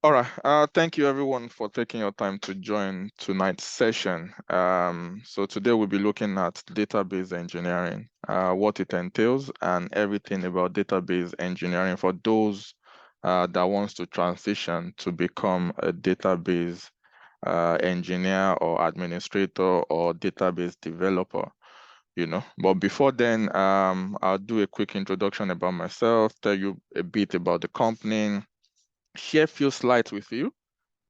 All right. Thank you everyone for taking your time to join tonight's session. So today we'll be looking at database engineering, what it entails, and everything about database engineering for those that wants to transition to become a database engineer or administrator or database developer. But before then, I'll do a quick introduction about myself, tell you a bit about the company, share a few slides with you,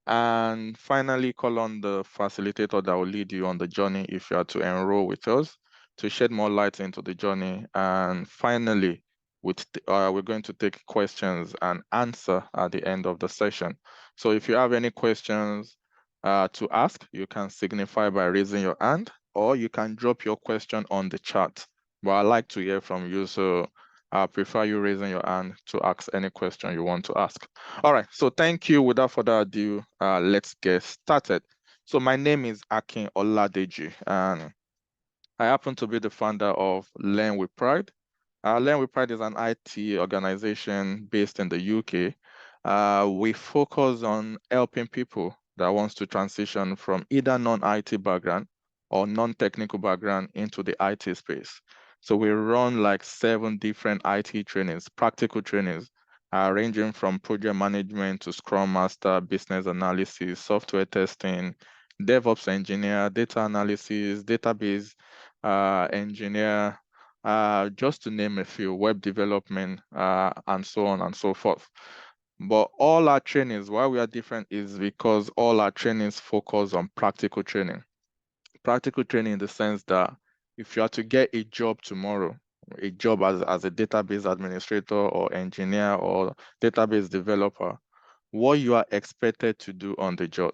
and finally call on the facilitator that will lead you on the journey if you are to enroll with us to shed more light into the journey. And finally, we're going to take questions and answer at the end of the session. So if you have any questions to ask, you can signify by raising your hand, or you can drop your question on the chat. But I'd like to hear from you, so I prefer you raising your hand to ask any question you want to ask. All right, so thank you. Without further ado, let's get started. So my name is Akin Oladeji, and I happen to be the founder of Learn with Pride. Learn with Pride is an IT organization based in the UK. We focus on helping people that wants to transition from either non-IT background or non-technical background into the IT space. So we run like 7 different IT trainings, practical trainings, ranging from project management to Scrum Master, business analysis, software testing, DevOps engineer, data analysis, database engineer, just to name a few, web development, and so on and so forth. But all our trainings, why we are different is because all our trainings focus on practical training. Practical training in the sense that if you are to get a job tomorrow, a job as a database administrator or engineer or database developer, what you are expected to do on the job,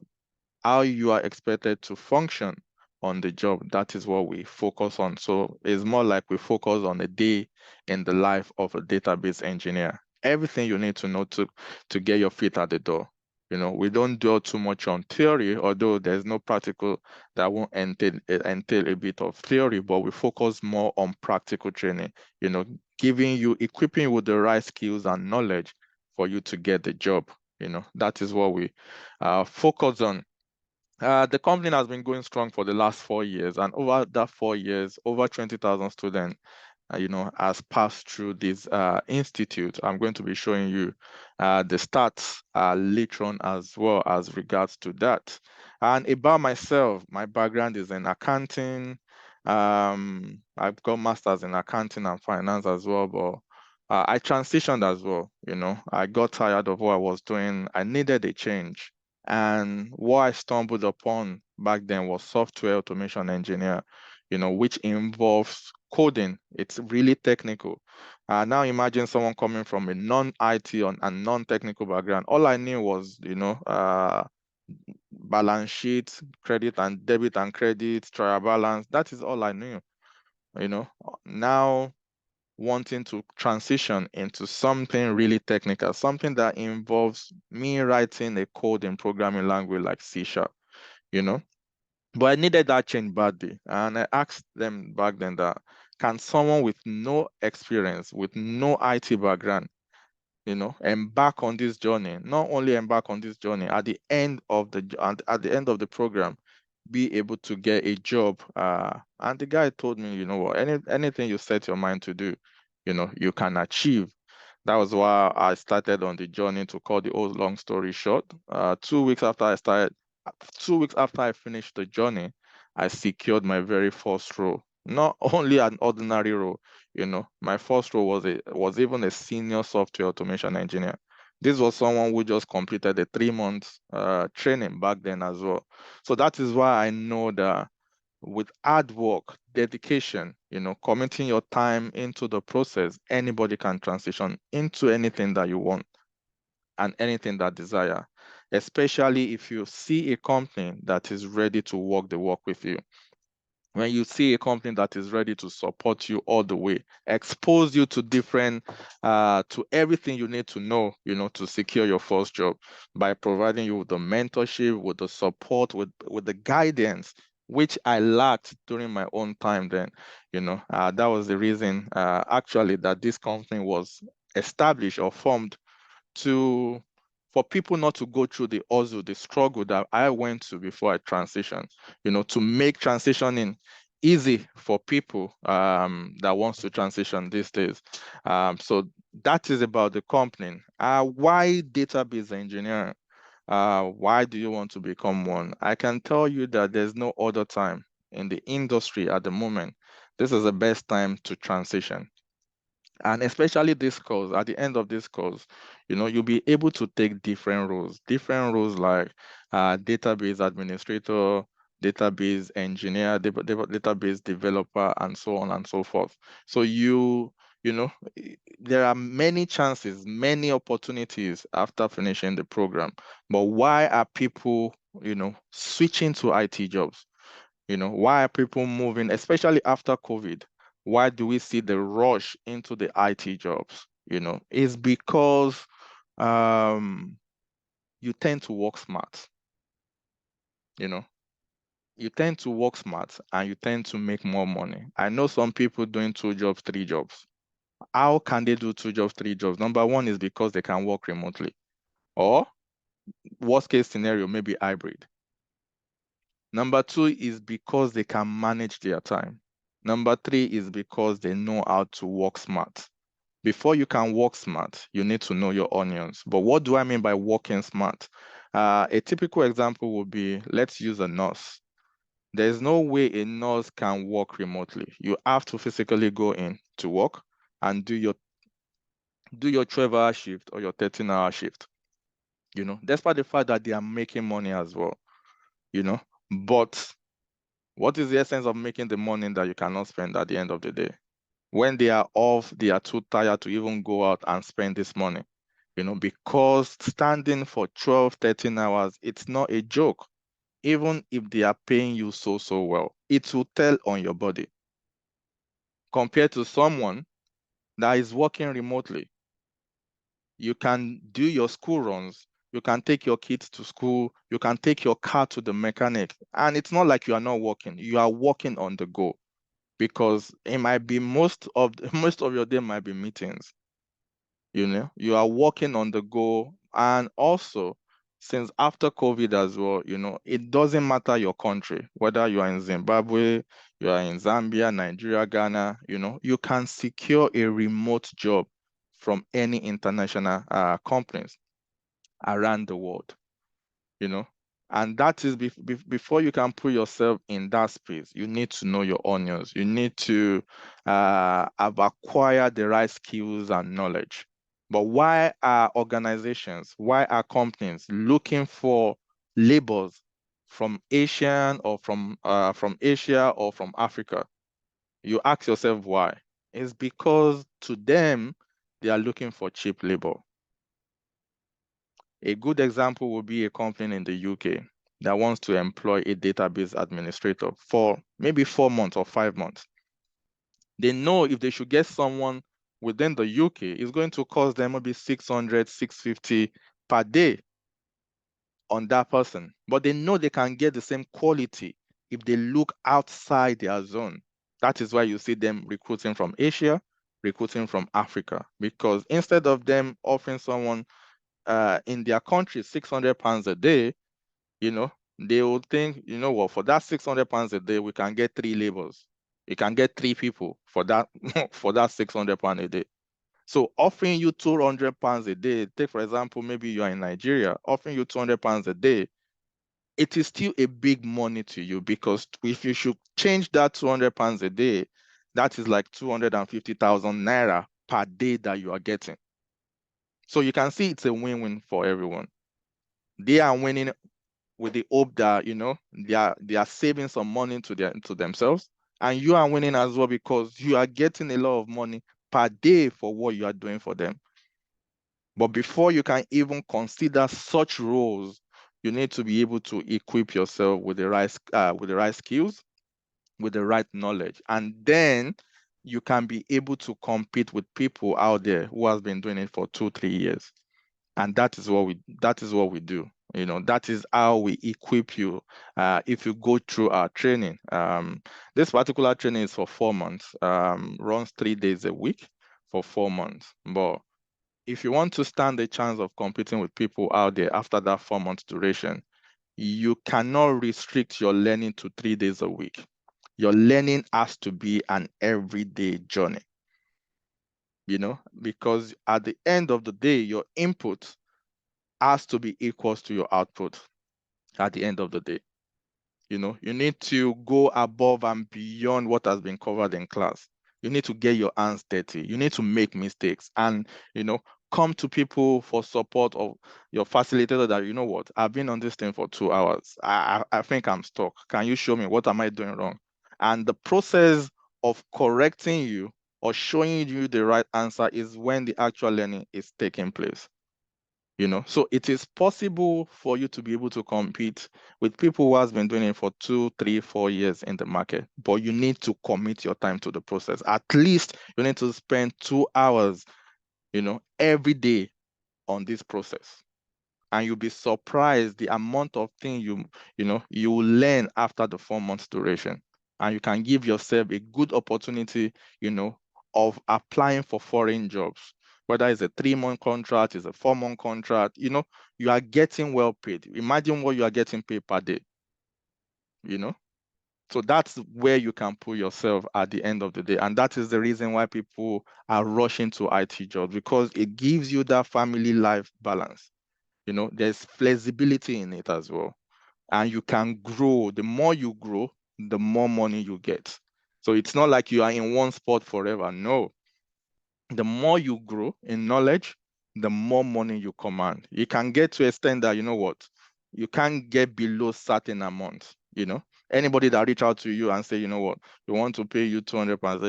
how you are expected to function on the job, that is what we focus on. So it's more like we focus on a day in the life of a database engineer. Everything you need to know to get your feet at the door. We don't dwell too much on theory, although there's no practical that won't entail a bit of theory, but we focus more on practical training, equipping you with the right skills and knowledge for you to get the job. That is what we focus on. The company has been going strong for the last 4 years, and over that 4 years, over 20,000 students, has passed through this institute. I'm going to be showing you the stats later on as well as regards to that. And about myself, my background is in accounting. I've got masters in accounting and finance as well, but I transitioned as well. I got tired of what I was doing. I needed a change. And what I stumbled upon back then was software automation engineer, which involves coding. It's really technical. Now imagine someone coming from a non-IT and non-technical background. All I knew was, balance sheet, credit and debit and credit, trial balance. That is all I knew. Now wanting to transition into something really technical, something that involves me writing a code in programming language like C#, you know. But I needed that change badly. And I asked them back then that, can someone with no experience, with no IT background, embark on this journey? Not only embark on this journey, at the end of the program, be able to get a job. And the guy told me, you know what, anything you set your mind to do, you can achieve. That was why I started on the journey. To cut the old long story short, 2 weeks after I started, 2 weeks after I finished the journey, I secured my very first role. Not only an ordinary role, my first role was even a senior software automation engineer. This was someone who just completed a 3 month training back then as well. So that is why I know that with hard work, dedication, committing your time into the process, anybody can transition into anything that you want and anything that desire, especially if you see a company that is ready to walk the walk with you. When you see a company that is ready to support you all the way, expose you to to everything you need to know, to secure your first job, by providing you with the mentorship, with the support, with the guidance, which I lacked during my own time then. That was the reason actually that this company was established or formed to for people not to go through the hustle, the struggle that I went to before I transitioned, to make transitioning easy for people that wants to transition these days. So that is about the company. Why database engineering? Why do you want to become one? I can tell you that there's no other time in the industry at the moment. This is the best time to transition. And especially this course, at the end of this course, you'll be able to take different roles like database administrator, database engineer, database developer, and so on and so forth. So there are many chances, many opportunities after finishing the program. But why are people, switching to IT jobs? Why are people moving, especially after COVID? Why do we see the rush into the IT jobs? It's because you tend to work smart. You know, you tend to work smart and you tend to make more money. I know some people doing 2 jobs, 3 jobs. How can they do 2 jobs, 3 jobs? Number one is because they can work remotely, or worst case scenario, maybe hybrid. Number two is because they can manage their time. Number three is because they know how to work smart. Before you can work smart, you need to know your onions. But what do I mean by working smart? A typical example would be, let's use a nurse. There's no way a nurse can work remotely. You have to physically go in to work and do your 12-hour shift or your 13-hour shift. Despite the fact that they are making money as well. But what is the essence of making the money that you cannot spend at the end of the day? When they are off, they are too tired to even go out and spend this money. Because standing for 12, 13 hours, it's not a joke. Even if they are paying you so well, it will tell on your body. Compared to someone that is working remotely, you can do your school runs, you can take your kids to school, you can take your car to the mechanic, and it's not like you are not working. You are working on the go, because it might be most of your day might be meetings. You are working on the go. And also, since after COVID as well, it doesn't matter your country, whether you are in Zimbabwe, you are in Zambia, Nigeria, Ghana, you can secure a remote job from any international companies around the world. And that is before you can put yourself in that space, you need to know your onions. You need to have acquired the right skills and knowledge. But why are organizations, why are companies looking for labors from Asian or from Asia or from Africa? You ask yourself why. It's because to them, they are looking for cheap labor. A good example would be a company in the UK that wants to employ a database administrator for maybe 4 months or 5 months. They know if they should get someone within the UK, it's going to cost them maybe 600, 650 per day on that person. But they know they can get the same quality if they look outside their zone. That is why you see them recruiting from Asia, recruiting from Africa, because instead of them offering someone in their country 600 pounds a day, they would think, what, for that 600 pounds a day, we can get 3 labors. You can get 3 people for that for that 600 pounds a day. So offering you 200 pounds a day, take for example, maybe you are in Nigeria, offering you 200 pounds a day, it is still a big money to you, because if you should change that 200 pounds a day, that is like 250,000 naira per day that you are getting. So you can see it's a win-win for everyone. They are winning with the hope that they are saving some money to themselves, and you are winning as well, because you are getting a lot of money per day for what you are doing for them. But before you can even consider such roles, you need to be able to equip yourself with the right skills, with the right knowledge, and then you can be able to compete with people out there who has been doing it for 2-3 years. And that is what we do. That is how we equip you if you go through our training. This particular training is for 4 months, runs 3 days a week for 4 months. But if you want to stand a chance of competing with people out there after that 4 month duration, you cannot restrict your learning to 3 days a week. Your learning has to be an everyday journey, because at the end of the day, your input has to be equals to your output at the end of the day. You need to go above and beyond what has been covered in class. You need to get your hands dirty. You need to make mistakes and, come to people for support of your facilitator that, you know what, I've been on this thing for 2 hours. I think I'm stuck. Can you show me what am I doing wrong? And the process of correcting you or showing you the right answer is when the actual learning is taking place. So it is possible for you to be able to compete with people who has been doing it for 2, 3, 4 years in the market, but you need to commit your time to the process. At least you need to spend 2 hours, every day on this process. And you'll be surprised the amount of things you will learn after the 4 months duration. And you can give yourself a good opportunity, of applying for foreign jobs. Whether it's a 3-month contract, it's a 4-month contract, you are getting well paid. Imagine what you are getting paid per day, So that's where you can put yourself at the end of the day. And that is the reason why people are rushing to IT jobs, because it gives you that family life balance. There's flexibility in it as well. And you can grow. The more you grow, the more money you get. So it's not like you are in one spot forever. No. The more you grow in knowledge, the more money you command. You can get to a extent that, you can't get below certain amount, Anybody that reach out to you and say, we want to pay you 200 pounds,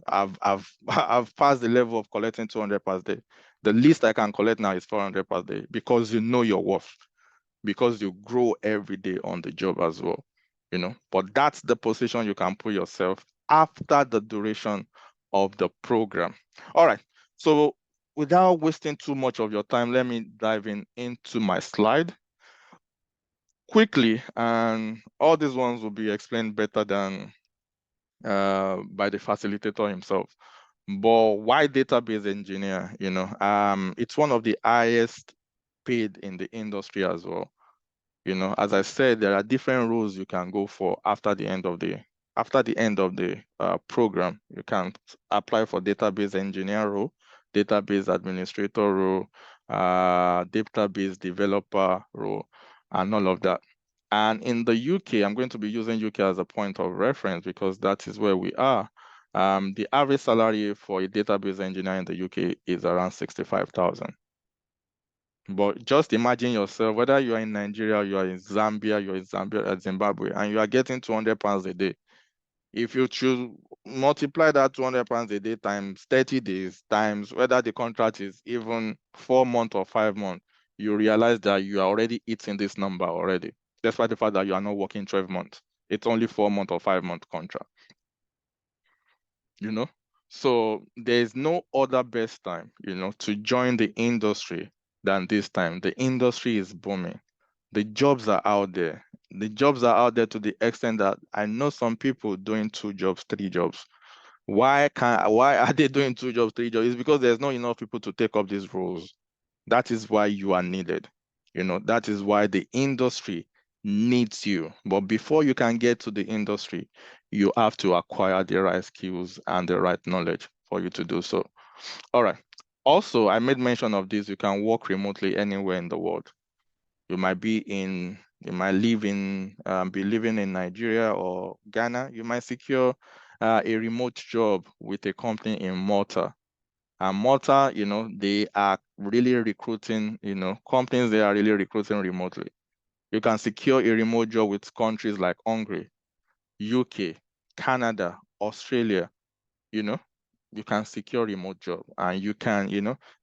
I've passed the level of collecting 200 per day. The least I can collect now is 400 per day, because you know your worth, because you grow every day on the job as well, But that's the position you can put yourself after the duration of the program. All right. So without wasting too much of your time, let me dive into my slide quickly, and all these ones will be explained better than by the facilitator himself. But why database engineer? It's one of the highest paid in the industry as well. As I said, there are different roles you can go for after the end of the program. You can apply for database engineer role, database administrator role, database developer role, and all of that. And in the UK, I'm going to be using UK as a point of reference because that is where we are. The average salary for a database engineer in the UK is around 65,000. But just imagine yourself, whether you are in Nigeria, you are in Zambia, Zimbabwe, and you are getting 200 pounds a day. If you choose multiply that 200 pounds a day times 30 days, times whether the contract is even 4 months or 5 months, you realize that you are already eating this number already, despite the fact that you are not working 12 months. It's only 4 month or 5 month contract. So there's no other best time, to join the industry than this time. The industry is booming. The jobs are out there. The jobs are out there to the extent that I know some people doing 2 jobs, 3 jobs. Why are they doing 2 jobs, 3 jobs? It's because there's not enough people to take up these roles. That is why you are needed. That is why the industry needs you. But before you can get to the industry, you have to acquire the right skills and the right knowledge for you to do so. All right. Also, I made mention of this. You can work remotely anywhere in the world. You might live be living in Nigeria or Ghana. You might secure a remote job with a company in Malta. And Malta, they are really recruiting, companies, they are really recruiting remotely. You can secure a remote job with countries like Hungary, UK, Canada, Australia, you can secure remote job, and you can,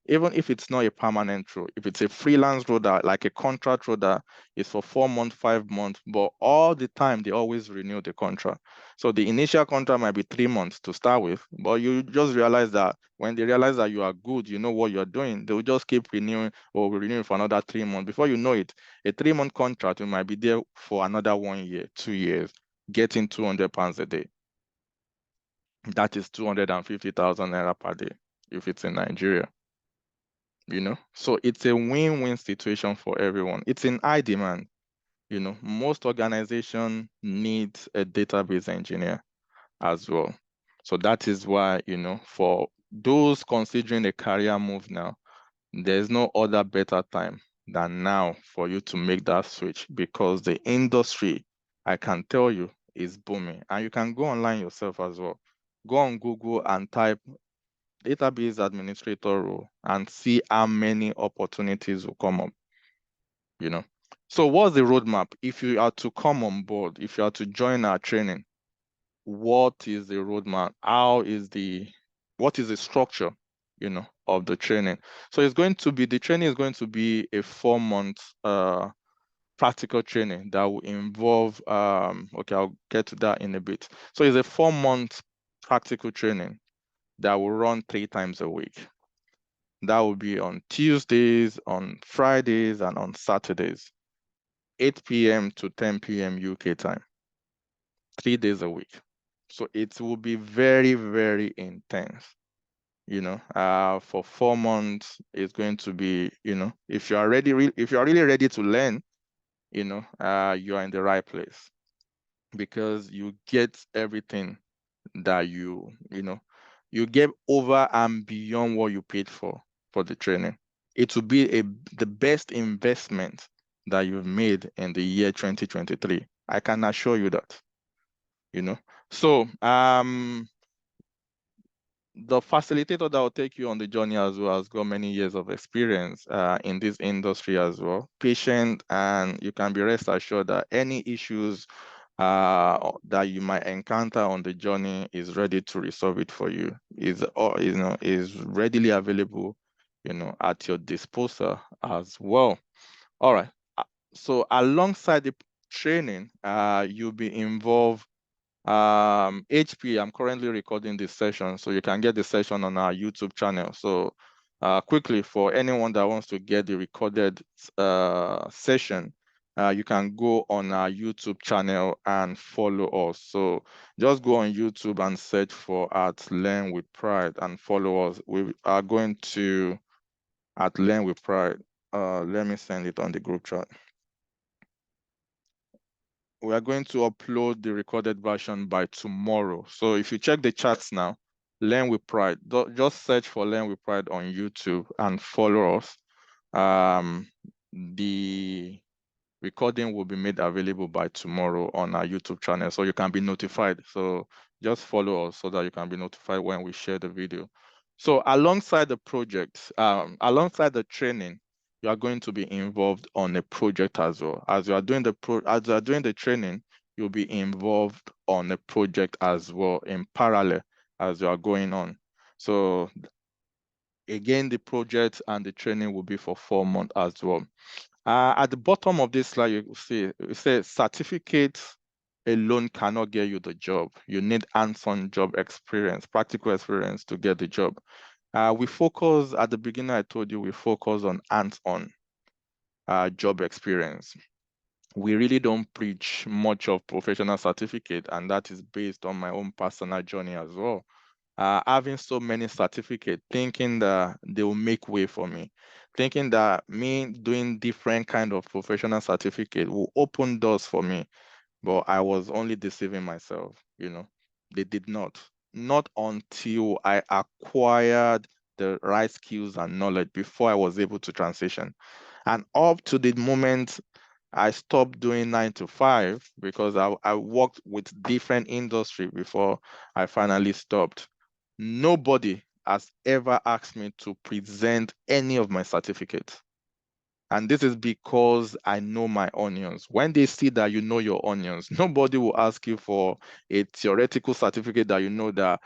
even if it's not a permanent role, if it's a freelance role that like a contract role that is for 4 months, 5 months, but all the time they always renew the contract. So the initial contract might be 3 months to start with, but you just realize that when they realize that you are good, you know what you're doing, they'll just keep renewing for another 3 months. Before you know it, a 3-month contract, you might be there for another 1 year, 2 years, getting 200 pounds a day. That is 250,000 naira per day if it's in Nigeria. So it's a win-win situation for everyone. It's in high demand. Most organizations need a database engineer as well. So that is why, for those considering a career move now, there's no other better time than now for you to make that switch, because the industry, I can tell you, is booming. And you can go online yourself as well. Go on Google and type database administrator role and see how many opportunities will come up. So what's the roadmap? If you are to come on board, if you are to join our training, what is the roadmap? What is the structure, of the training? So the training is going to be a 4-month practical training that will involve, okay, I'll get to that in a bit. So it's a 4-month practical training that will run 3 times a week. That will be on Tuesdays, on Fridays, and on Saturdays, 8 p.m. to 10 p.m. UK time, 3 days a week. So it will be very, very intense. For 4 months, it's going to be, if you are really ready to learn, you are in the right place, because you get everything that you get over and beyond what you paid for the training. It will be the best investment that you've made in the year 2023. I can assure you that. So the facilitator that will take you on the journey as well has got many years of experience in this industry as well, patient, and you can be rest assured that any issues that you might encounter on the journey is ready to resolve it for you. Is readily available, at your disposal as well. All right. So alongside the training, you'll be involved. HP, I'm currently recording this session, so you can get the session on our YouTube channel. So quickly, for anyone that wants to get the recorded session, you can go on our YouTube channel and follow us. So just go on YouTube and search for @Learn with Pride and follow us. We are going to @Learn with Pride. Let me send it on the group chat. We are going to upload the recorded version by tomorrow. So if you check the charts now, Learn with Pride, just search for Learn with Pride on YouTube and follow us. The recording will be made available by tomorrow on our YouTube channel, so you can be notified. So just follow us so that you can be notified when we share the video. So alongside the project, alongside the training, you are going to be involved on a project as well. As you are doing the training, you'll be involved on a project as well in parallel as you are going on. So again, the project and the training will be for 4 months as well. At the bottom of this slide, you see it says certificates alone cannot get you the job. You need hands-on job experience, practical experience to get the job. We focus, at the beginning, I told you, we focus on hands-on job experience. We really don't preach much of professional certificate, and that is based on my own personal journey as well. Having so many certificates, thinking that they will make way for me, thinking that me doing different kind of professional certificate will open doors for me. But I was only deceiving myself, They did not. Not until I acquired the right skills and knowledge before I was able to transition. And up to the moment I stopped doing 9 to 5, because I worked with different industry before I finally stopped. Nobody has ever asked me to present any of my certificates. And this is because I know my onions. When they see that you know your onions, nobody will ask you for a theoretical certificate that you know that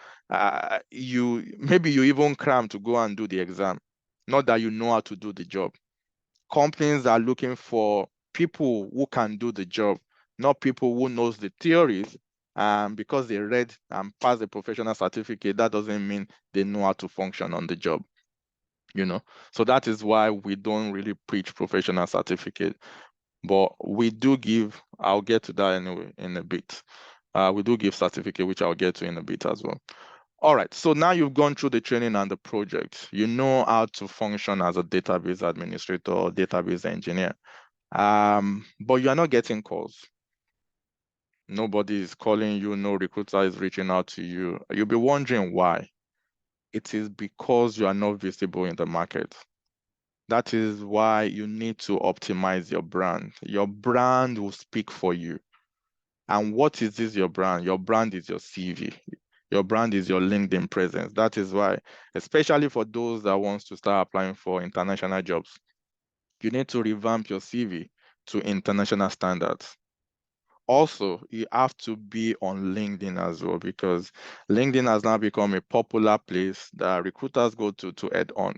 maybe you even cram to go and do the exam, not that you know how to do the job. Companies are looking for people who can do the job, not people who knows the theories. Because they read and passed a professional certificate, that doesn't mean they know how to function on the job. So that is why we don't really preach professional certificate, but we do give, I'll get to that anyway in a bit. We do give certificate, which I'll get to in a bit as well. All right, so now you've gone through the training and the project. You know how to function as a database administrator or database engineer. But you are not getting calls. Nobody is calling you, no recruiter is reaching out to you. You'll be wondering why. It is because you are not visible in the market. That is why you need to optimize your brand. Your brand will speak for you. And what is this, your brand? Your brand is your CV. Your brand is your LinkedIn presence. That is why, especially for those that wants to start applying for international jobs, you need to revamp your CV to international standards. Also, you have to be on LinkedIn as well, because LinkedIn has now become a popular place that recruiters go to head on.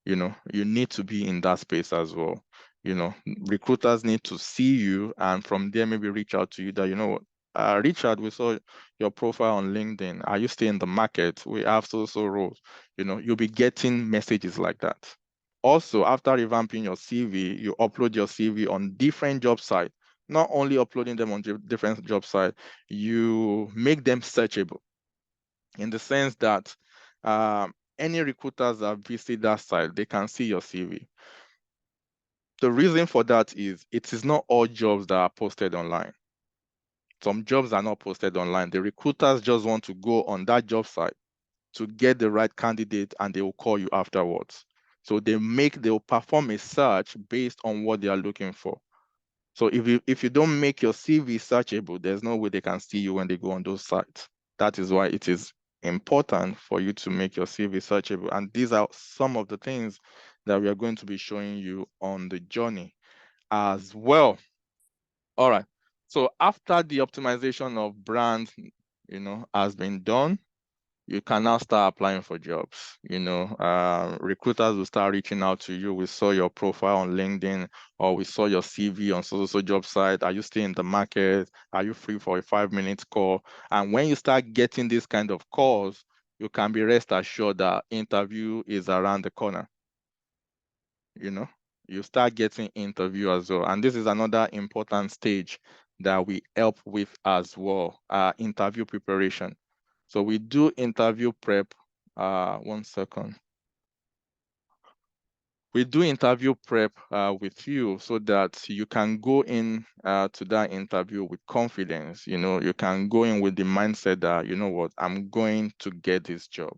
You need to be in that space as well. Recruiters need to see you, and from there maybe reach out to you that, Richard, we saw your profile on LinkedIn. Are you still in the market? We have so roles. You'll be getting messages like that. Also, after revamping your CV, you upload your CV on different job sites. Not only uploading them on different job sites, you make them searchable in the sense that any recruiters that visit that site, they can see your CV. The reason for that is it is not all jobs that are posted online. Some jobs are not posted online. The recruiters just want to go on that job site to get the right candidate, and they will call you afterwards. So they'll perform a search based on what they are looking for. So if you don't make your CV searchable, there's no way they can see you when they go on those sites. That is why it is important for you to make your CV searchable. And these are some of the things that we are going to be showing you on the journey as well. All right. So after the optimization of brand, has been done, you can now start applying for jobs. Recruiters will start reaching out to you. We saw your profile on LinkedIn, or we saw your CV on so job site. Are you still in the market? Are you free for a 5-minute call? And when you start getting this kind of calls, you can be rest assured that interview is around the corner. You start getting interview as well. And this is another important stage that we help with as well, interview preparation. So we do interview prep. 1 second. We do interview prep with you so that you can go in to that interview with confidence. You can go in with the mindset that, you know what, I'm going to get this job.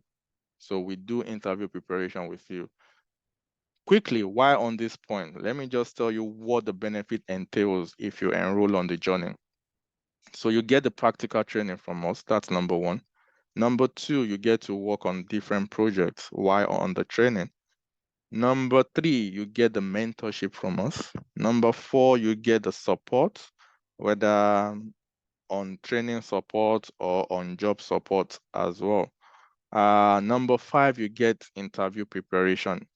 So we do interview preparation with you. Quickly, while on this point, let me just tell you what the benefit entails if you enroll on the journey. So you get the practical training from us. That's number one. Number two, you get to work on different projects while on the training. Number three, you get the mentorship from us. Number four, you get the support, whether on training support or on job support as well. Number five, you get interview preparation.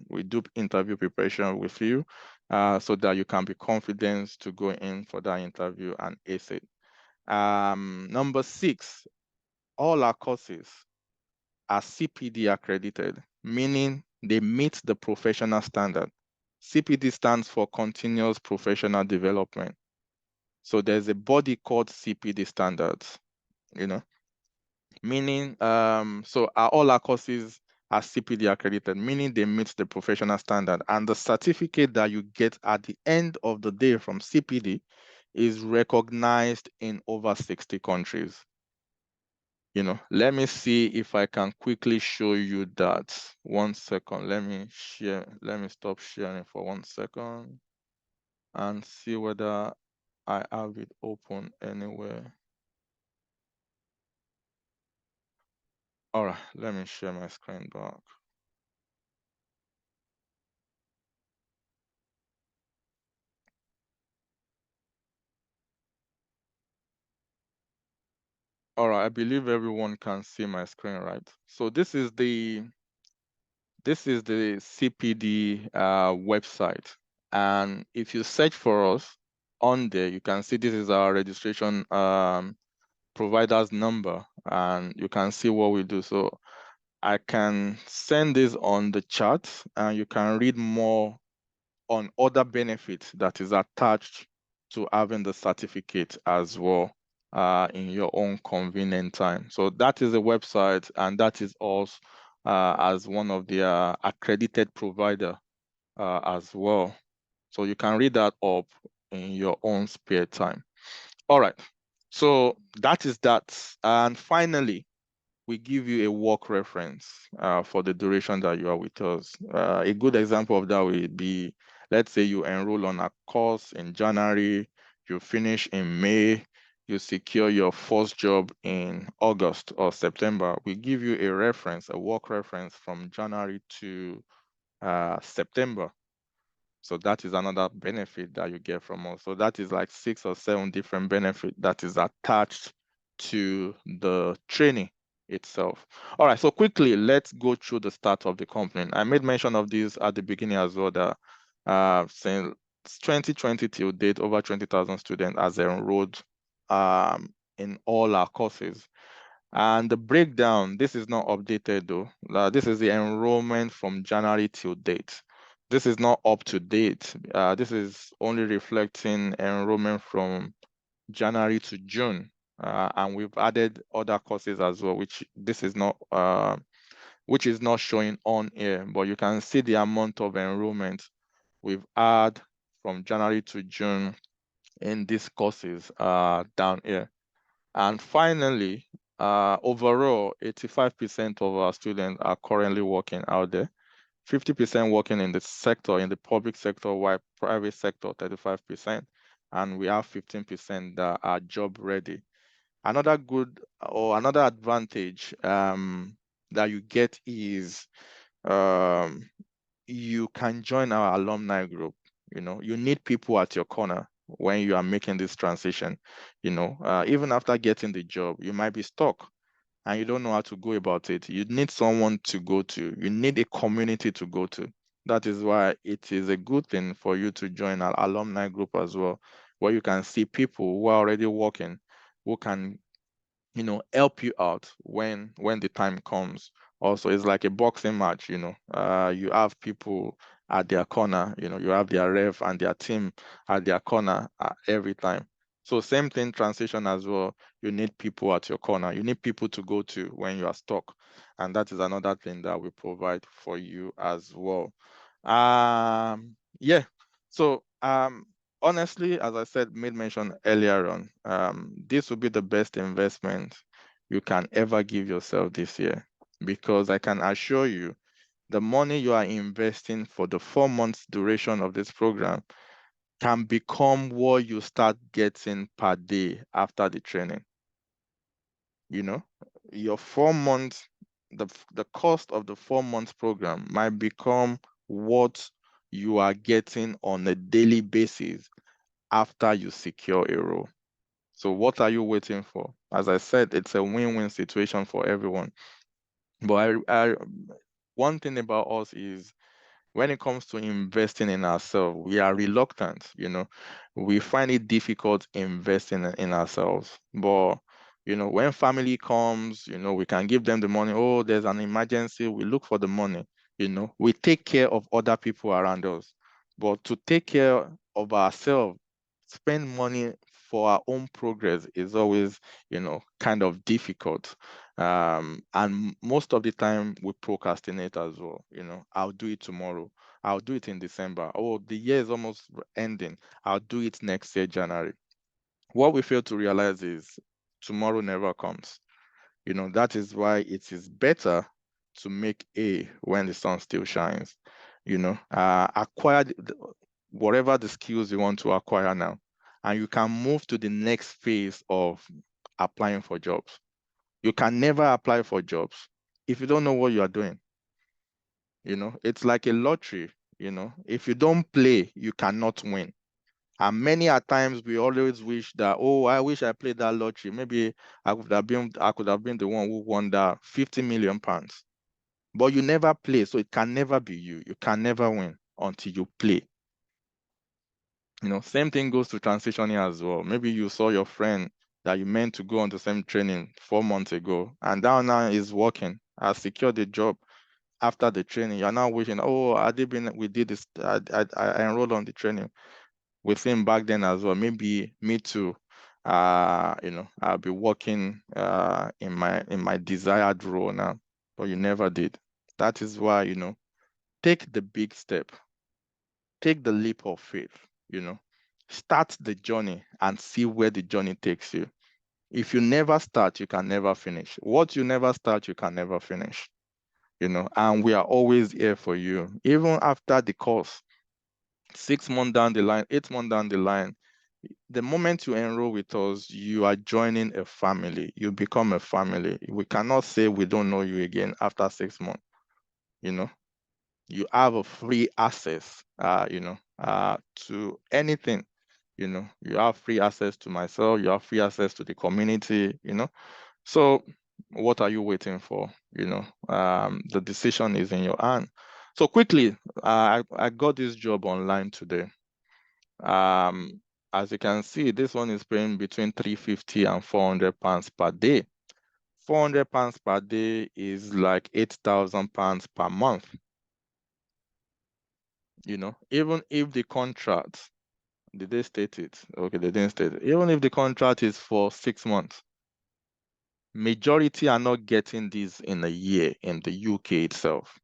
We do interview preparation with you so that you can be confident to go in for that interview and ace it. Number six, all our courses are CPD accredited, meaning they meet the professional standard. CPD stands for Continuous Professional Development. So there's a body called CPD standards, meaning, all our courses are CPD accredited, meaning they meet the professional standard. And the certificate that you get at the end of the day from CPD is recognized in over 60 countries. Let me see if I can quickly show you that. 1 second. Let me stop sharing for 1 second and see whether I have it open anywhere. All right, let me share my screen back. All right, I believe everyone can see my screen, right? So this is the CPD website. And if you search for us on there, you can see this is our registration provider's number, and you can see what we do. So I can send this on the chat, and you can read more on other benefits that is attached to having the certificate as well. in your own convenient time. So that is the website, and that is also as one of the accredited provider as well. So you can read that up in your own spare time. All right. So that is that. And finally, we give you a work reference for the duration that you are with us. A good example of that would be, let's say you enroll on a course in January, you finish in May, you secure your first job in August or September. We give you a reference, a work reference from January to September. So that is another benefit that you get from us. So that is like 6 or 7 different benefits that is attached to the training itself. All right, so quickly, let's go through the start of the company. I made mention of this at the beginning as well, that since 2020 till date, over 20,000 students has enrolled in all our courses. And the breakdown, this is not updated though. This is the enrollment from January till date. This is not up to date. This is only reflecting enrollment from January to June. And we've added other courses as well, which is not showing on here, but you can see the amount of enrollment we've had from January to June in these courses down here. And finally, overall, 85% of our students are currently working out there, 50% working in the sector, in the public sector, while private sector, 35%. And we have 15% that are job ready. Another good or another advantage that you get is you can join our alumni group. You need people at your corner when you are making this transition. Even after getting the job, you might be stuck and you don't know how to go about it. You need someone to go to. You need a community to go to. That is why it is a good thing for you to join our alumni group as well, where you can see people who are already working, who can help you out when the time comes. Also, it's like a boxing match. You have people at their corner. You have their ref and their team at their corner every time. So same thing, transition as well. You need people at your corner. You need people to go to when you are stuck, and that is another thing that we provide for you as well. Yeah. So honestly, as I said, made mention earlier on, this will be the best investment you can ever give yourself this year, because I can assure you the money you are investing for the 4 months duration of this program can become what you start getting per day after the training. Your 4 months, the cost of the 4 months program might become what you are getting on a daily basis after you secure a role. So what are you waiting for? As I said, it's a win-win situation for everyone. But one thing about us is when it comes to investing in ourselves, we are reluctant. We find it difficult investing in ourselves. But when family comes, we can give them the money. Oh, there's an emergency, we look for the money. We take care of other people around us. But to take care of ourselves, spend money for our own progress is always, kind of difficult. And most of the time we procrastinate as well. I'll do it tomorrow. I'll do it in December. Oh, the year is almost ending. I'll do it next year, January. What we fail to realize is tomorrow never comes. That is why it is better to make A when the sun still shines. Acquire whatever the skills you want to acquire now, and you can move to the next phase of applying for jobs. You can never apply for jobs if you don't know what you are doing. It's like a lottery. If you don't play, you cannot win. And many a times we always wish that, oh, I wish I played that lottery. Maybe I could have been the one who won that 50 million pounds. But you never play, so it can never be you. You can never win until you play. Same thing goes to transitioning as well. Maybe you saw your friend that you meant to go on the same training 4 months ago, and now is working, has secured a job after the training. You're now wishing, oh, we did this, I enrolled on the training with him back then as well. Maybe me too. I'll be working in my desired role now, but you never did. That is why, take the big step, take the leap of faith, start the journey and see where the journey takes you. If you never start, you can never finish. What you never start, you can never finish. And we are always here for you, even after the course, 6 months down the line, 8 months down the line. The moment you enroll with us, you are joining a family. You become a family. We cannot say we don't know you again after 6 months. You have a free access, to anything. You have free access to myself. You have free access to the community. So what are you waiting for? The decision is in your hand. So quickly, I got this job online today. As you can see, this one is paying between 350 and 400 pounds per day. 400 pounds per day is like 8,000 pounds per month. Even if the contract, did they state it? Okay, they didn't state it. Even if the contract is for 6 months, majority are not getting this in a year in the UK itself.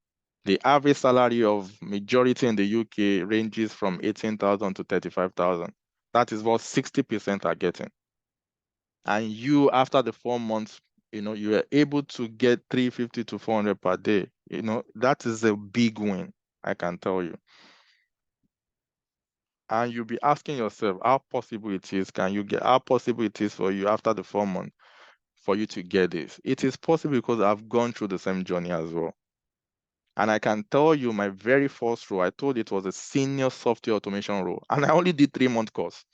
The average salary of majority in the UK ranges from 18,000 to 35,000. That is what 60% are getting. And you, after the 4 months, you are able to get 350 to 400 per day. That is a big win, I can tell you. And you'll be asking yourself how possible it is, how possible it is for you after the 4 months for you to get this. It is possible because I've gone through the same journey as well. And I can tell you my very first role, I told it was a senior software automation role. And I only did 3-month course.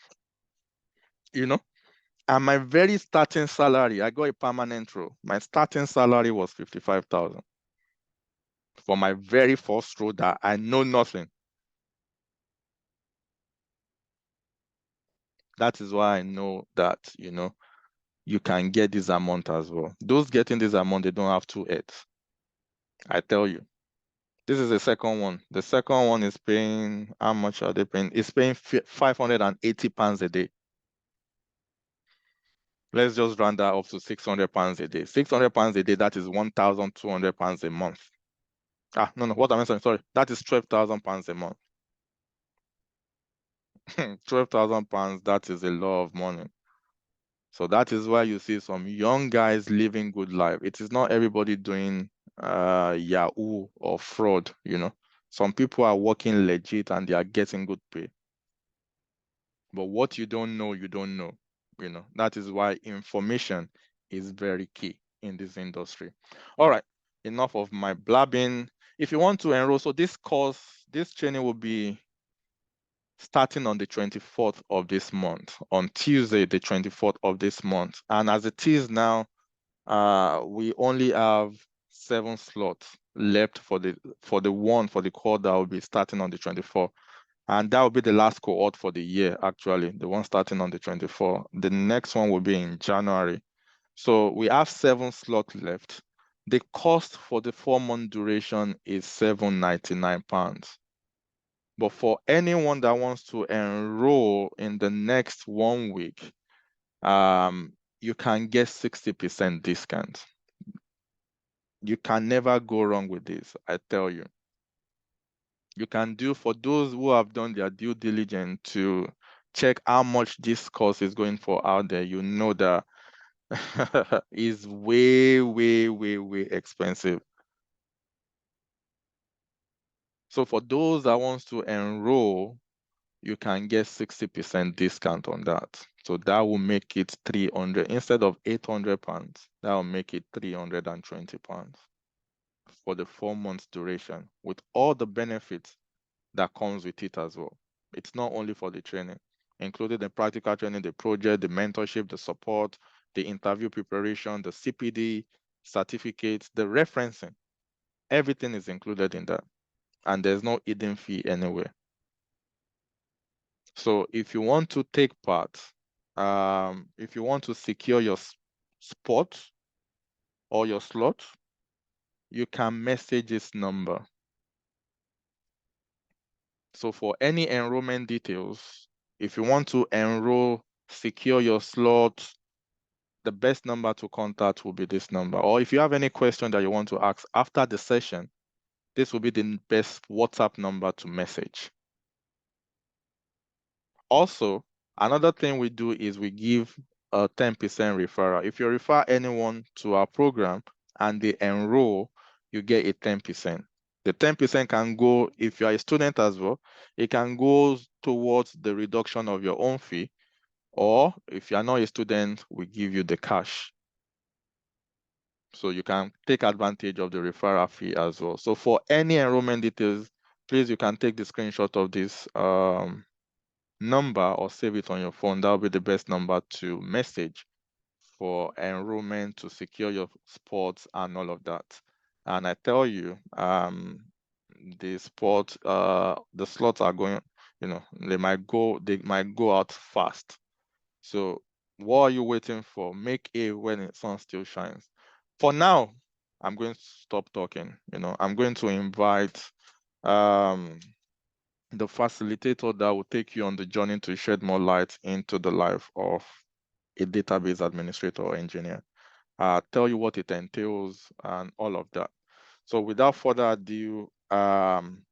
And my very starting salary, I got a permanent role. My starting salary was 55,000 for my very first role that I know nothing. That is why I know that, you can get this amount as well. Those getting this amount, they don't have 2 heads. I tell you. This is the second one. The second one is paying, how much are they paying? It's paying 580 pounds a day. Let's just round that up to 600 pounds a day. 600 pounds a day, that is 1,200 pounds a month. No, what am I saying? Sorry. That is 12,000 pounds a month. 12,000 pounds, that is a lot of money. So that is why you see some young guys living good life. It is not everybody doing Yahoo or fraud, Some people are working legit and they are getting good pay. But what you don't know, you don't know. That is why information is very key in this industry. All right, enough of my blabbing. If you want to enroll, so this course, this training will be starting on the 24th of this month, on Tuesday, the 24th of this month. And as it is now, we only have 7 slots left for the cohort that will be starting on the 24th. And that will be the last cohort for the year, actually, the one starting on the 24th. The next one will be in January. So we have 7 slots left. The cost for the 4-month duration is £799. But for anyone that wants to enroll in the next 1 week, you can get 60% discount. You can never go wrong with this, I tell you. You can do, for those who have done their due diligence to check how much this course is going for out there, you know that is way, way, way, way expensive. So for those that wants to enroll, you can get 60% discount on that. So that will make it 300 instead of 800 pounds. That will make it 320 pounds for the 4 months duration with all the benefits that comes with it as well. It's not only for the training, including the practical training, the project, the mentorship, the support, the interview preparation, the CPD certificates, the referencing. Everything is included in that. And there's no hidden fee anywhere. So if you want to take part, if you want to secure your spot or your slot, you can message this number. So for any enrollment details, if you want to enroll secure your slot, the best number to contact will be this number. Or if you have any question that you want to ask after the session, this will be the best WhatsApp number to message. Also, another thing we do is we give a 10% referral. If you refer anyone to our program and they enroll, you get a 10%. The 10% can go, if you are a student as well, it can go towards the reduction of your own fee, or if you are not a student, we give you the cash. So you can take advantage of the referral fee as well. So for any enrollment details, please, you can take the screenshot of this number or save it on your phone. That will be the best number to message for enrollment, to secure your spots and all of that. And I tell you, the slots are going, they might go out fast. So what are you waiting for? Make A when the sun still shines. For now, I'm going to stop talking. I'm going to invite the facilitator that will take you on the journey to shed more light into the life of a database administrator or engineer. Tell you what it entails and all of that. So without further ado, Dotun,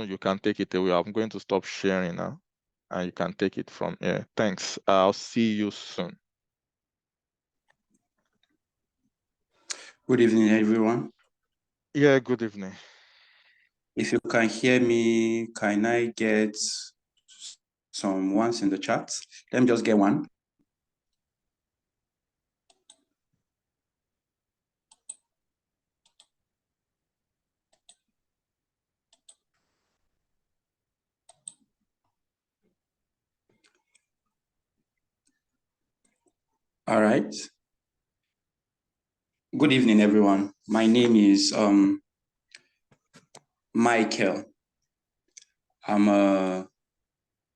you can take it away. I'm going to stop sharing now, and you can take it from here. Thanks. I'll see you soon. Good evening, everyone. Yeah, good evening. If you can hear me, can I get some ones in the chat? Let me just get one. All right. Good evening, everyone. My name is Michael. I'm a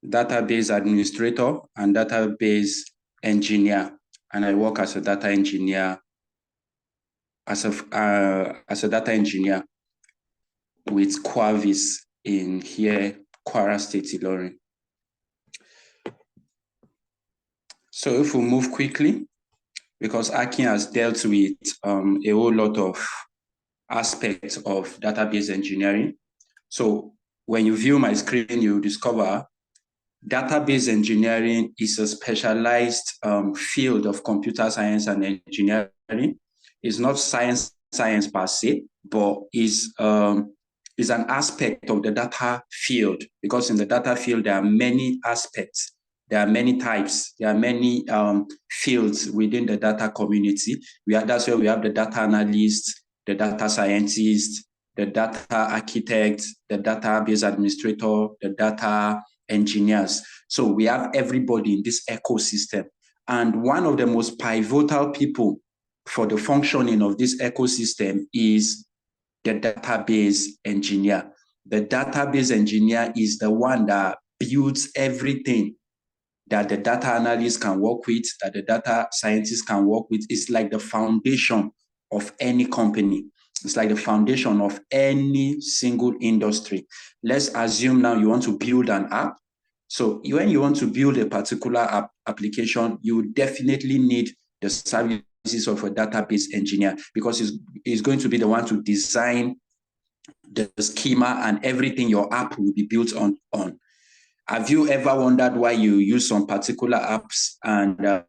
database administrator and database engineer, and I work as a data engineer, as a data engineer with Quavis in here, Kwara State, Ilorin. So if we move quickly, because Akin has dealt with a whole lot of aspects of database engineering. So when you view my screen, you discover database engineering is a specialized field of computer science and engineering. It's not science per se, but is an aspect of the data field, because in the data field, there are many aspects. There are many types. There are many fields within the data community. That's where we have the data analyst, the data scientist, the data architect, the database administrator, the data engineers. So we have everybody in this ecosystem. And one of the most pivotal people for the functioning of this ecosystem is the database engineer. The database engineer is the one that builds everything that the data analyst can work with, that the data scientist can work with. It's like the foundation of any company. It's like the foundation of any single industry. Let's assume now you want to build an app. So when you want to build a particular application, you definitely need the services of a database engineer, because he's going to be the one to design the schema and everything your app will be built on. Have you ever wondered why you use some particular apps and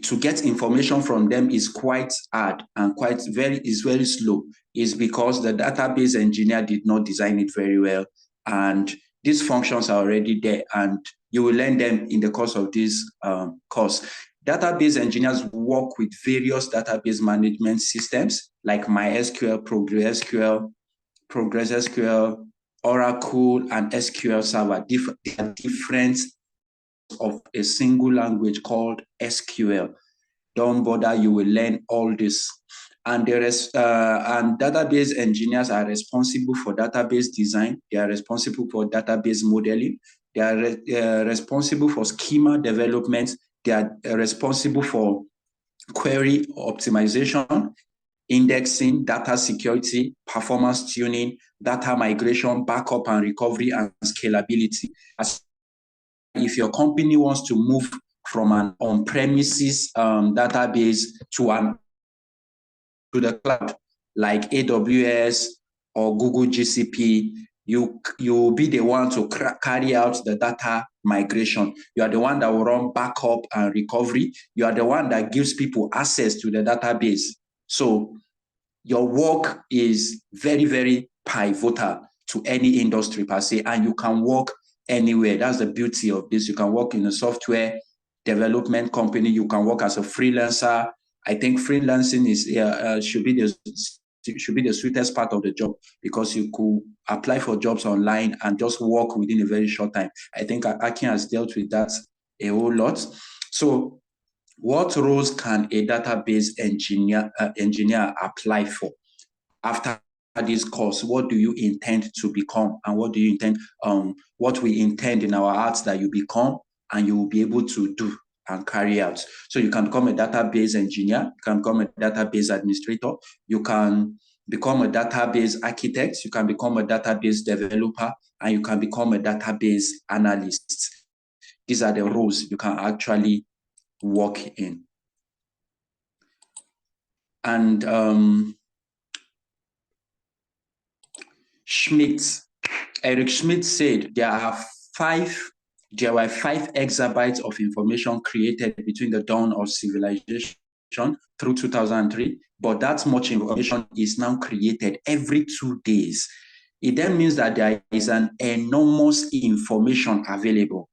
to get information from them is quite hard and is very slow? It's because the database engineer did not design it very well, and these functions are already there, and you will learn them in the course of this course. Database engineers work with various database management systems like MySQL, PostgreSQL, Oracle, and SQL Server. They are different of a single language called SQL. Don't bother, you will learn all this. And database engineers are responsible for database design. They are responsible for database modeling. They are responsible for schema development. They are responsible for query optimization, indexing, data security, performance tuning, data migration, backup and recovery, and scalability. As if your company wants to move from an on-premises database to the cloud, like AWS or Google GCP, you'll be the one to carry out the data migration. You are the one that will run backup and recovery. You are the one that gives people access to the database. So your work is very, very pivotal to any industry per se, and you can work anywhere. That's the beauty of this. You can work in a software development company. You can work as a freelancer. I think freelancing is should be the sweetest part of the job, because you could apply for jobs online and just work within a very short time. I think Akin has dealt with that a whole lot. So what roles can a database engineer apply for after this course? What do you intend to become, and what do you intend, what we intend in our hearts that you become and you will be able to do and carry out? So you can become a database engineer, you can become a database administrator, you can become a database architect, you can become a database developer, and you can become a database analyst. These are the roles you can actually work in. And Eric Schmidt said there were 5 exabytes of information created between the dawn of civilization through 2003, but that much information is now created every 2 days. It then means that there is an enormous information available.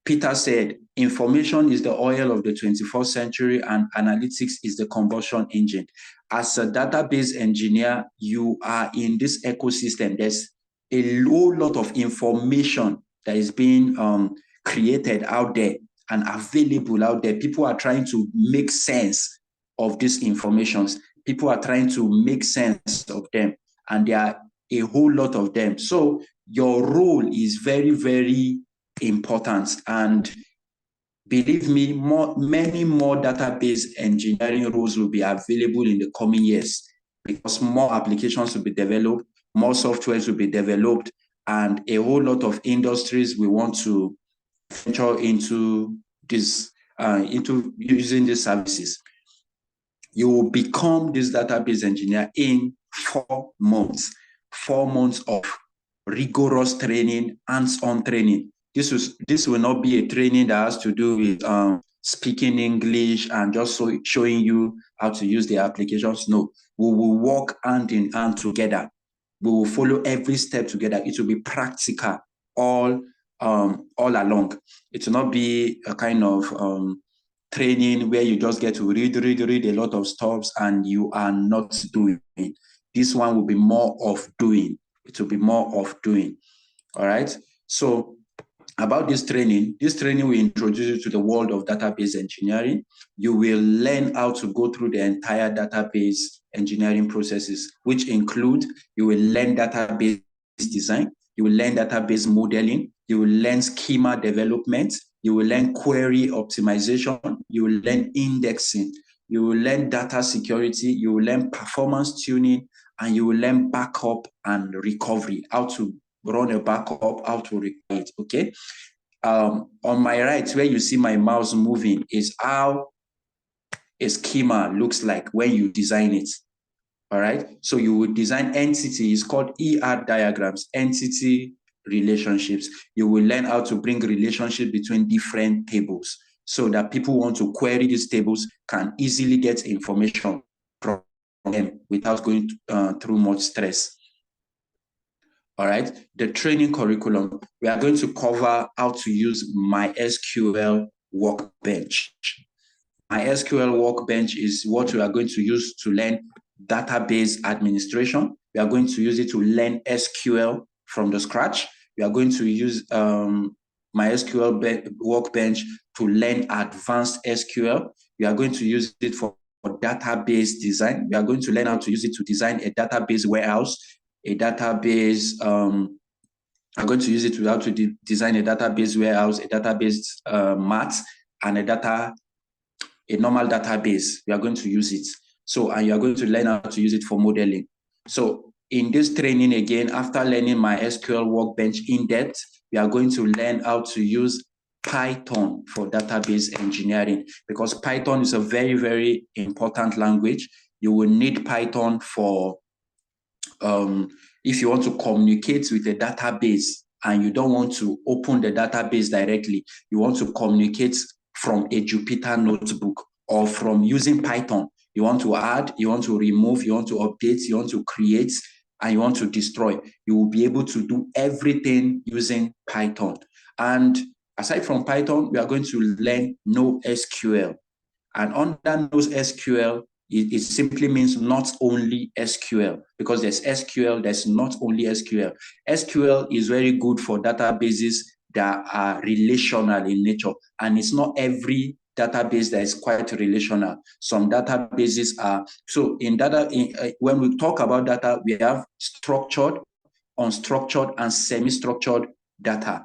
Peter said, information is the oil of the 21st century and analytics is the combustion engine. As a database engineer, you are in this ecosystem. There's a whole lot of information that is being created out there and available out there. People are trying to make sense of these informations. People are trying to make sense of them, and there are a whole lot of them. So your role is very, very important, and believe me, many more database engineering roles will be available in the coming years, because more applications will be developed, more softwares will be developed, and a whole lot of industries will want to venture into this, into using these services. You will become this database engineer in 4 months. 4 months of rigorous training, hands-on training. This will not be a training that has to do with speaking English and just showing you how to use the applications. No, we will work hand in hand together. We will follow every step together. It will be practical all along. It will not be a kind of training where you just get to read a lot of stuff and you are not doing it. This one will be more of doing. It will be more of doing. All right. So about this training will introduce you to the world of database engineering. You will learn how to go through the entire database engineering processes, which include, you will learn database design, you will learn database modeling, you will learn schema development, you will learn query optimization, you will learn indexing, you will learn data security, you will learn performance tuning, and you will learn backup and recovery, how to run a backup, how to recover it, okay? On my right, where you see my mouse moving, is how a schema looks like when you design it, all right? So you would design entity, it's called ER diagrams, entity relationships. You will learn how to bring relationship between different tables so that people want to query these tables can easily get information from them without going through much stress. All right, the training curriculum, we are going to cover how to use MySQL Workbench. MySQL Workbench is what we are going to use to learn database administration. We are going to use it to learn SQL from the scratch. We are going to use MySQL Workbench to learn advanced SQL. We are going to use it for database design. We are going to learn how to use it to design a database warehouse, a database, I'm going to use it to how to design a database warehouse, a database math, and a normal database. We are going to use it. So, and you are going to learn how to use it for modeling. So in this training, again, after learning MySQL Workbench in depth, we are going to learn how to use Python for database engineering, because Python is a very, very important language. You will need Python for if you want to communicate with a database and you don't want to open the database directly, you want to communicate from a Jupyter notebook or from using Python. You want to add, you want to remove, you want to update, you want to create, and you want to destroy. You will be able to do everything using Python. And aside from Python, we are going to learn NoSQL. And under NoSQL, it simply means not only SQL, because there's SQL, there's not only SQL. SQL is very good for databases that are relational in nature, and it's not every database that is quite relational. Some databases are, so in data, when we talk about data, we have structured, unstructured, and semi-structured data.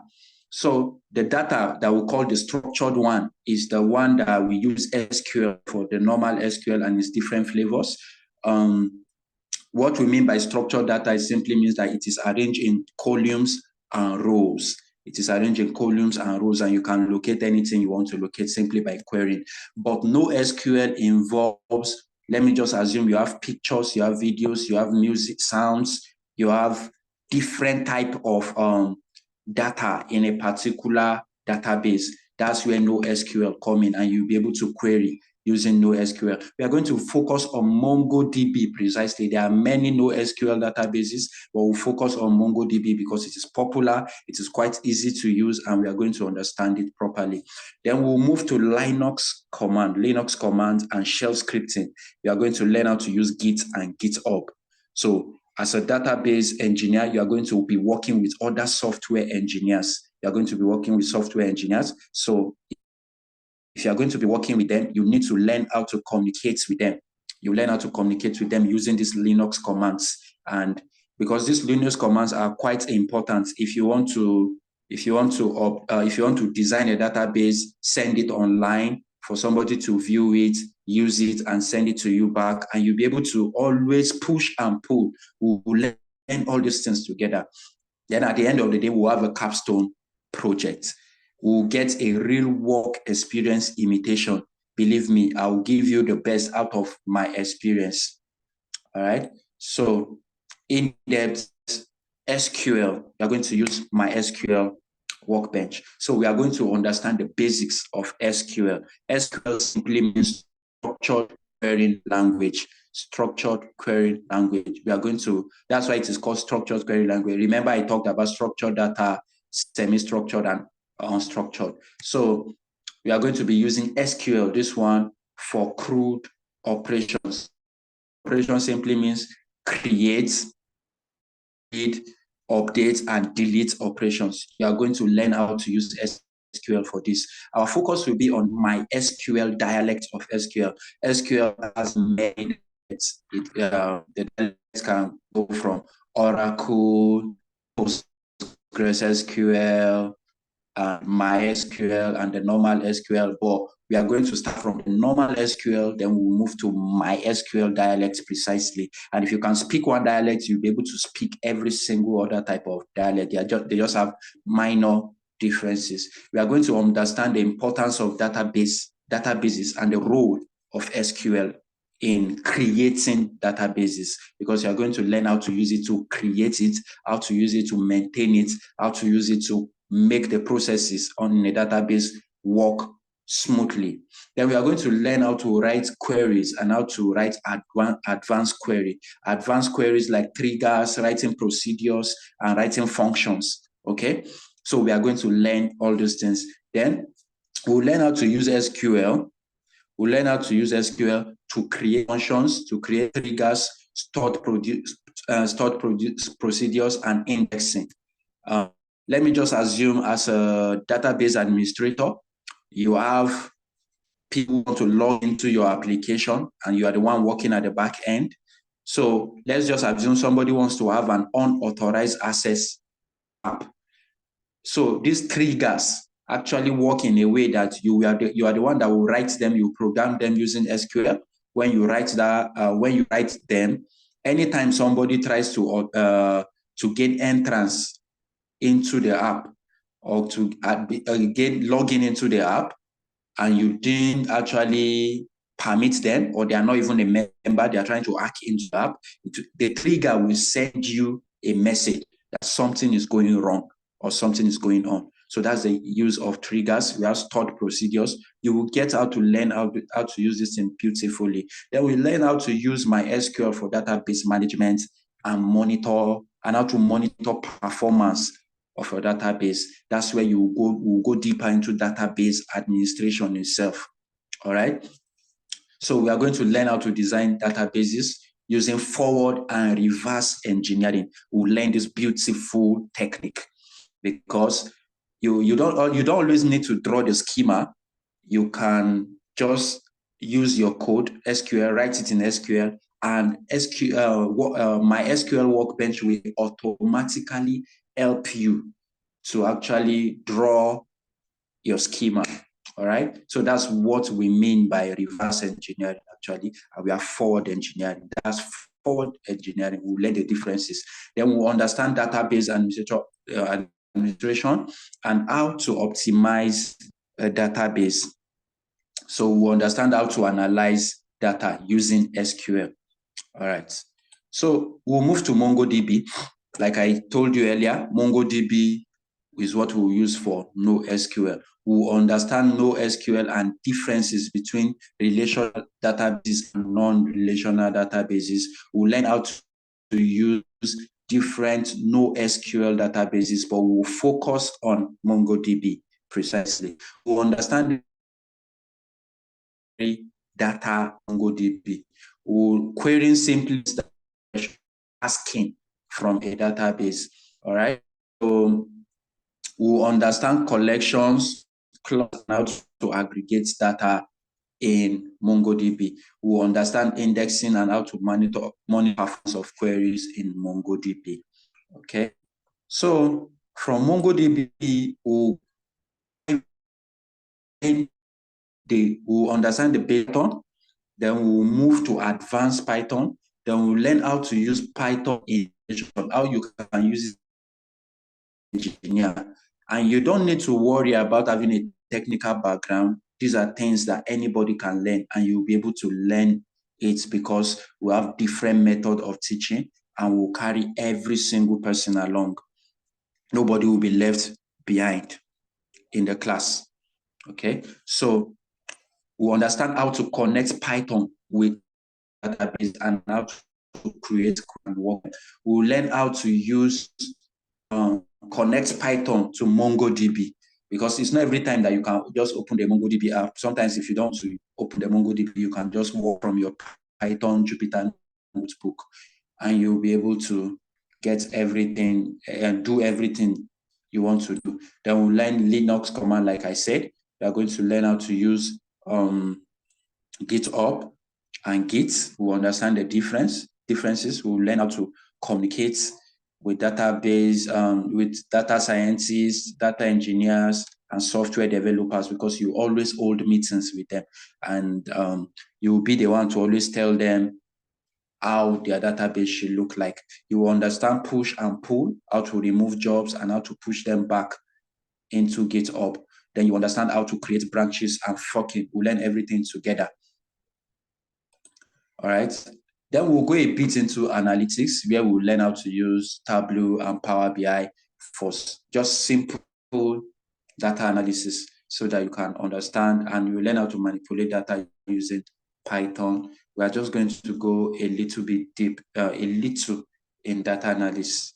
So the data that we call the structured one is the one that we use SQL for, the normal SQL and its different flavors. What we mean by structured data, it simply means that it is arranged in columns and rows. It is arranged in columns and rows, and you can locate anything you want to locate simply by querying. But NoSQL involves, let me just assume you have pictures, you have videos, you have music, sounds, you have different type of data in a particular database. That's where NoSQL come in, and you'll be able to query using NoSQL. We are going to focus on MongoDB precisely. There are many NoSQL databases, but we'll focus on MongoDB because it is popular, it is quite easy to use, and we are going to understand it properly. Then we'll move to Linux commands and shell scripting. We are going to learn how to use Git and GitHub. So as a database engineer, you are going to be working with other software engineers. You are going to be working with software engineers. So if you are going to be working with them, you need to learn how to communicate with them. You learn how to communicate with them using these Linux commands. And because these Linux commands are quite important, if you want to design a database, send it online for somebody to view it, use it, and send it to you back, and you'll be able to always push and pull. We'll learn all these things together. Then at the end of the day, we'll have a capstone project. We'll get a real work experience imitation. Believe me, I'll give you the best out of my experience. All right. So in-depth SQL, you're going to use MySQL Workbench. So we are going to understand the basics of SQL. SQL simply means structured querying language. Structured query language. We are going to, that's why it is called structured query language. Remember, I talked about structured data, semi-structured, and unstructured. So we are going to be using SQL, this one, for CRUD operations. Operation simply means create, read, update, and delete operations. You are going to learn how to use SQL for this. Our focus will be on MySQL dialect of SQL. SQL has many the dialects can go from Oracle, PostgreSQL, MySQL, and the normal SQL. But we are going to start from the normal SQL, then we'll move to MySQL dialects precisely. And if you can speak one dialect, you'll be able to speak every single other type of dialect. They just have minor differences. We are going to understand the importance of databases and the role of SQL in creating databases, because you are going to learn how to use it to create it, how to use it to maintain it, how to use it to make the processes on a database work smoothly. Then we are going to learn how to write queries and how to write advanced queries like triggers, writing procedures, and writing functions. Okay, so we are going to learn all those things. Then we'll learn how to use SQL. We'll learn how to use SQL to create functions, to create triggers, stored procedures, and indexing. Let me just assume, as a database administrator, you have people who want to log into your application and you are the one working at the back end. So let's just assume somebody wants to have an unauthorized access app. So these triggers actually work in a way that you are the one that will write them, you program them using SQL. When you write them, anytime somebody tries to gain entrance into the app, or to again logging into the app, and you didn't actually permit them, or they are not even a member, they are trying to hack into the app, the trigger will send you a message that something is going wrong or something is going on. So that's the use of triggers. We have stored procedures. You will get how to learn how to use this thing beautifully. Then we learn how to use MySQL for database management and monitor, and how to monitor performance of your database. That's where you will go deeper into database administration itself. All right. So we are going to learn how to design databases using forward and reverse engineering. We'll learn this beautiful technique, because you don't always need to draw the schema. You can just use your code, SQL, write it in SQL, and MySQL Workbench will automatically help you to actually draw your schema. All right. So that's what we mean by reverse engineering, actually. And we are forward engineering. That's forward engineering. We'll learn the differences. Then we'll understand database administration and how to optimize a database. So we'll understand how to analyze data using SQL. All right. So we'll move to MongoDB. Like I told you earlier, MongoDB is what we'll use for NoSQL. We'll understand NoSQL and differences between relational databases and non-relational databases. We'll learn how to use different NoSQL databases, but we'll focus on MongoDB precisely. We'll understand data MongoDB. We'll query simply asking from a database. All right. So we'll understand collections, clusters, how to aggregate data in MongoDB. We'll understand indexing and how to monitor performance of queries in MongoDB. Okay. So from MongoDB, we'll understand the Python, then we'll move to advanced Python, then we'll learn how to use Python in how you can use it engineer. And you don't need to worry about having a technical background. These are things that anybody can learn, and you'll be able to learn it, because we have different method of teaching, and we'll carry every single person along. Nobody will be left behind in the class. Okay, so we'll understand how to connect Python with database and how to create and work. We'll learn how to use connect Python to MongoDB, because it's not every time that you can just open the MongoDB app. Sometimes if you don't open the MongoDB, you can just work from your Python Jupyter notebook, and you'll be able to get everything and do everything you want to do. Then we'll learn Linux command, like I said. We are going to learn how to use GitHub and Git. We'll understand the differences. We'll learn how to communicate with database, with data scientists, data engineers, and software developers, because you always hold meetings with them, and you will be the one to always tell them how their database should look like. You will understand push and pull, how to remove jobs and how to push them back into GitHub. Then you understand how to create branches and forking. We'll learn everything together. All right. Then we'll go a bit into analytics, where we'll learn how to use Tableau and Power BI for just simple data analysis, so that you can understand, and you learn how to manipulate data using Python. We are just going to go a little bit deep, in data analysis,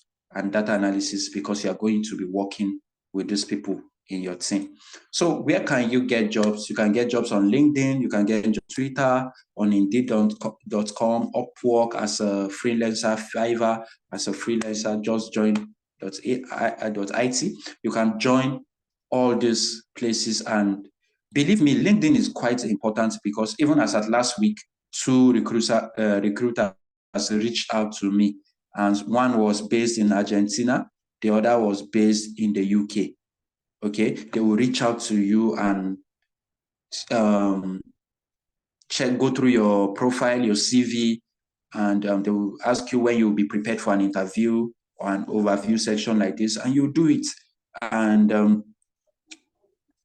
because you are going to be working with these people in your team. So where can you get jobs? You can get jobs on LinkedIn, you can get jobs on Twitter, on Indeed.com, Upwork as a freelancer, Fiverr as a freelancer, JustJoin.it. You can join all these places, and believe me, LinkedIn is quite important, because even as at last week, 2 recruiters reached out to me, and one was based in Argentina, the other was based in the UK. Okay, they will reach out to you and go through your profile, your CV, and they will ask you when you'll be prepared for an interview or an overview section like this, and you do it. And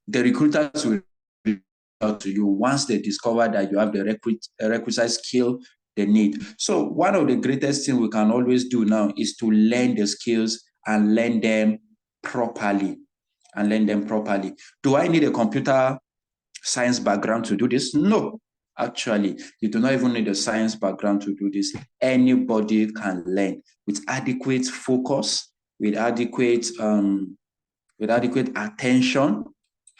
the recruiters will reach out to you once they discover that you have the requisite skill they need. So one of the greatest things we can always do now is to learn the skills and learn them properly. Do I need a computer science background to do this? No, actually, you do not even need a science background to do this. Anybody can learn with adequate focus, with adequate attention,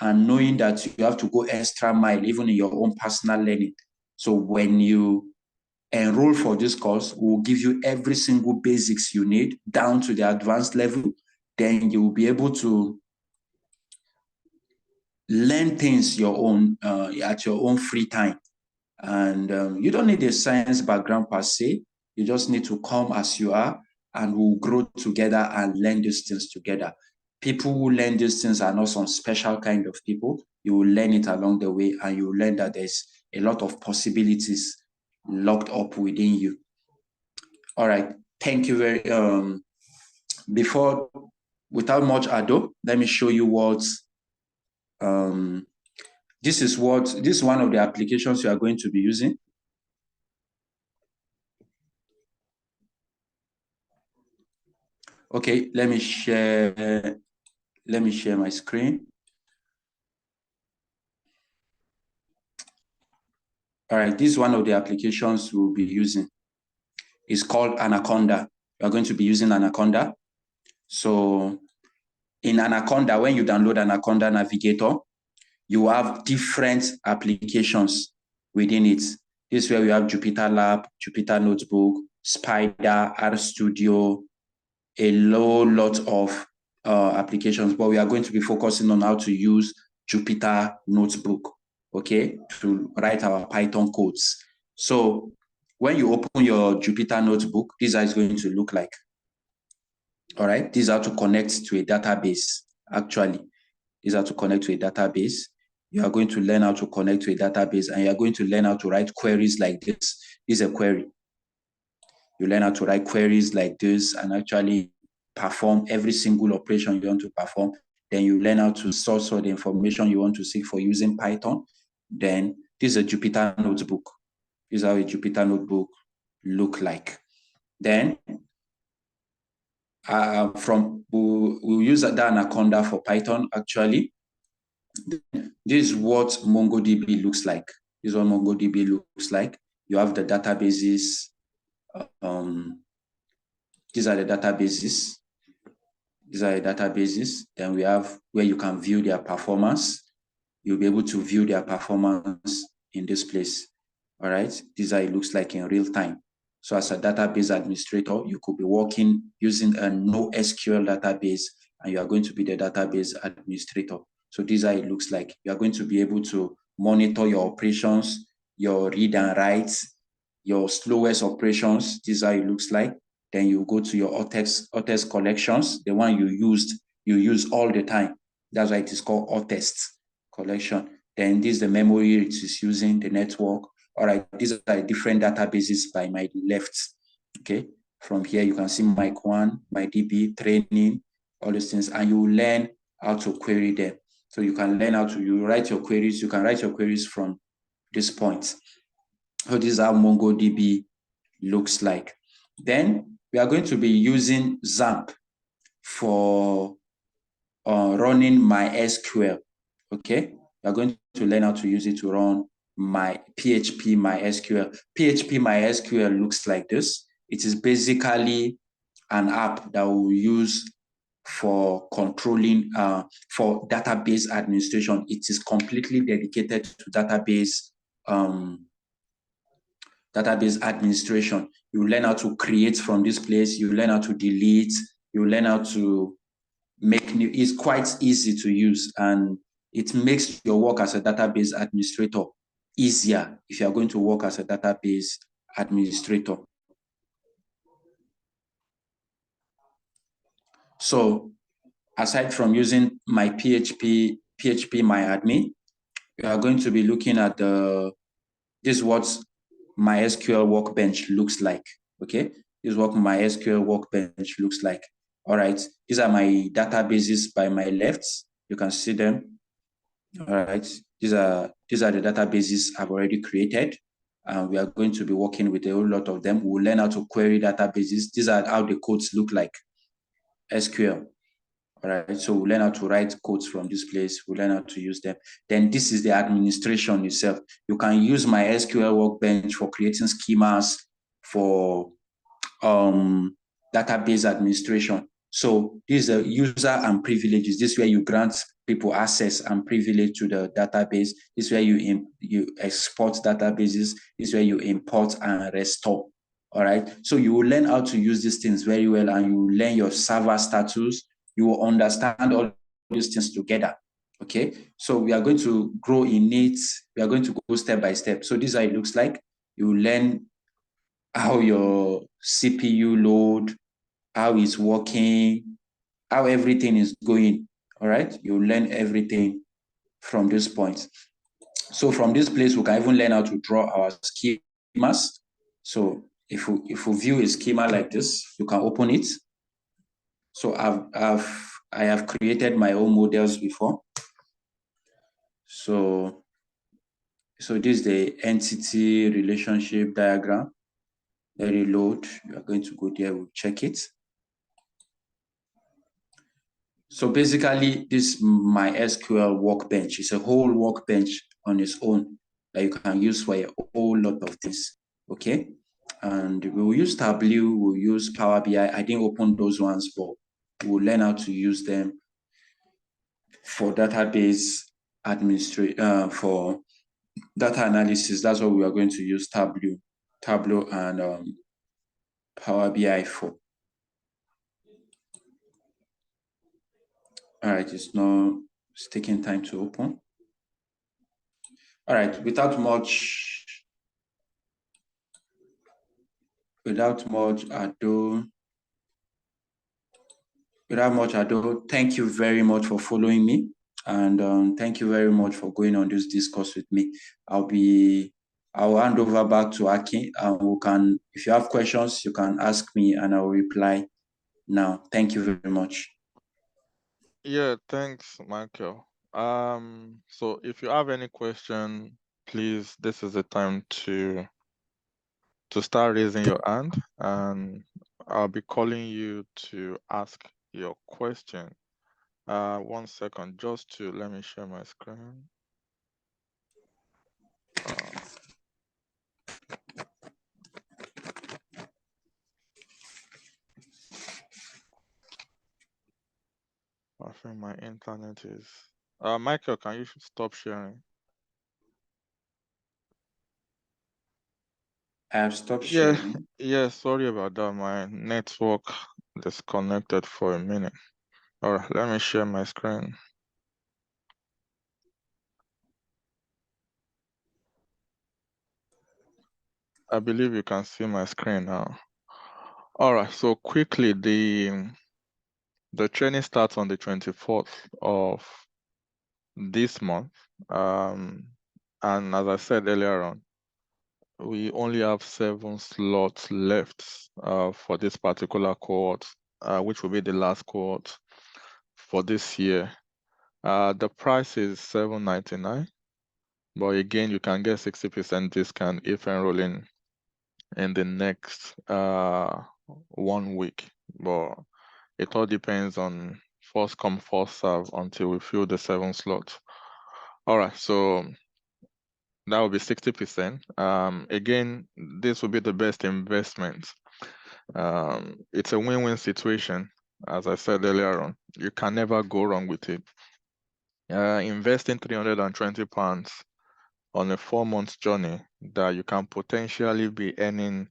and knowing that you have to go extra mile even in your own personal learning. So when you enroll for this course, we'll give you every single basics you need down to the advanced level. Then you will be able to learn things your own at your own free time. And you don't need a science background per se. You just need to come as you are, and we'll grow together and learn these things together. People who learn these things are not some special kind of people. You will learn it along the way, and you will learn that there's a lot of possibilities locked up within you. All right. Thank you very without much ado, let me show you what this is one of the applications you are going to be using. Okay, let me share my screen. All right, this is one of the applications we'll be using. It's called Anaconda. We are going to be using Anaconda. So in Anaconda, when you download Anaconda Navigator, you have different applications within it. This is where we have Jupyter Lab, Jupyter Notebook, Spider, RStudio, a lot of applications, but we are going to be focusing on how to use Jupyter Notebook, okay, to write our Python codes. So when you open your Jupyter Notebook, this is how it's going to look like. All right, these are to connect to a database. Actually, these are to connect to a database. You are going to learn how to connect to a database, and you are going to learn how to write queries like this. This is a query. You learn how to write queries like this and actually perform every single operation you want to perform. Then you learn how to source all the information you want to seek for using Python. Then this is a Jupyter Notebook. This is how a Jupyter Notebook look like. Then we'll use that Anaconda for Python actually. This is what MongoDB looks like. This is what MongoDB looks like. You have the databases. These are the databases. These are the databases. Then we have where you can view their performance. You'll be able to view their performance in this place. All right. This is how it looks like in real time. So as a database administrator, you could be working using a NoSQL database, and you are going to be the database administrator. So this is how it looks like. You are going to be able to monitor your operations, your read and write, your slowest operations. This is how it looks like. Then you go to your Otest collections, the one you use all the time. That's why it is called Otest collection. Then this is the memory it is using, the network. All right, these are different databases by my left. Okay, from here you can see Mike1, MyDB, training, all these things, and you learn how to query them. So you can learn how to write your queries. You can write your queries from this point. So this is how MongoDB looks like. Then we are going to be using XAMPP for running MySQL. Okay, we are going to learn how to use it to run my PHP MySQL. PHP MySQL looks like this. It is basically an app that we'll use for controlling, for database administration. It is completely dedicated to database administration. You learn how to create from this place. You learn how to delete. You learn how to make new. It's quite easy to use, and it makes your work as a database administrator easier if you are going to work as a database administrator. So aside from using my PHP MyAdmin, we are going to be looking at this is what MySQL Workbench looks like. Okay, this is what MySQL Workbench looks like. All right, these are my databases by my left. You can see them. All right, these are the databases I've already created. And we are going to be working with a whole lot of them. We'll learn how to query databases. These are how the codes look like, SQL. All right, so we'll learn how to write codes from this place. We'll learn how to use them. Then this is the administration itself. You can use my SQL workbench for creating schemas, for database administration. So this is a user and privileges. This is where you grant people access and privilege to the database. This is where you export databases. This is where you import and restore. All right. So you will learn how to use these things very well, and you will learn your server status. You will understand all these things together. Okay. So we are going to grow in it. We are going to go step by step. So this is how it looks like. You will learn how your CPU load, how it's working, how everything is going. All right. You will learn everything from this point. So from this place, we can even learn how to draw our schemas. So if we view a schema like this, you can open it. So I have created my own models before. So this is the entity relationship diagram. Let it load. You are going to go there, we'll check it. So basically, this MySQL workbench is a whole workbench on its own that you can use for a whole lot of things. Okay. And we'll use Tableau, we'll use Power BI. I didn't open those ones, but we'll learn how to use them for database administration, for data analysis. That's what we are going to use Tableau and Power BI for. All right, it's taking time to open. All right, without much ado, thank you very much for following me, and thank you very much for going on this discourse with me. I'll hand over back to Aki, and if you have questions, you can ask me and I'll reply now. Thank you very much. Yeah, thanks, Michael. So if you have any question, please, this is the time to start raising your hand, and I'll be calling you to ask your question. 1 second, just to let me share my screen. I think my internet is. Michael, can you stop sharing? I have stopped sharing. Yeah, sorry about that. My network disconnected for a minute. All right, let me share my screen. I believe you can see my screen now. All right, so quickly, the training starts on the 24th of this month. And as I said earlier on, we only have 7 slots left for this particular cohort, which will be the last cohort for this year. The price is $7.99, but again, you can get 60% discount if enrolling in the next 1 week. But it all depends on first come, first serve until we fill the 7 slots. All right, so that will be 60%. Again, this will be the best investment. It's a win-win situation. As I said earlier on, you can never go wrong with it. Investing £320 on a 4-month journey that you can potentially be earning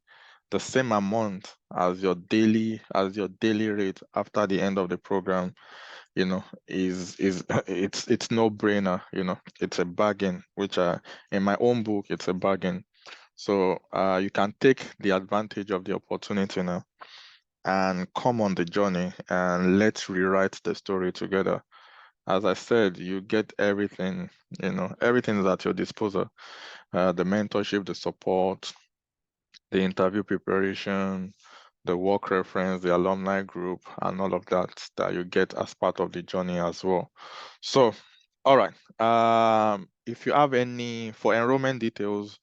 the same amount as your daily rate after the end of the program, you know, it's no brainer. You know, it's a bargain, which in my own book, it's a bargain. So you can take the advantage of the opportunity now and come on the journey, and let's rewrite the story together. As I said, you get everything, you know, everything is at your disposal. The mentorship, the support, the interview preparation, the work reference, the alumni group, and all of that you get as part of the journey as well. So, all right. If you have any, for enrollment details,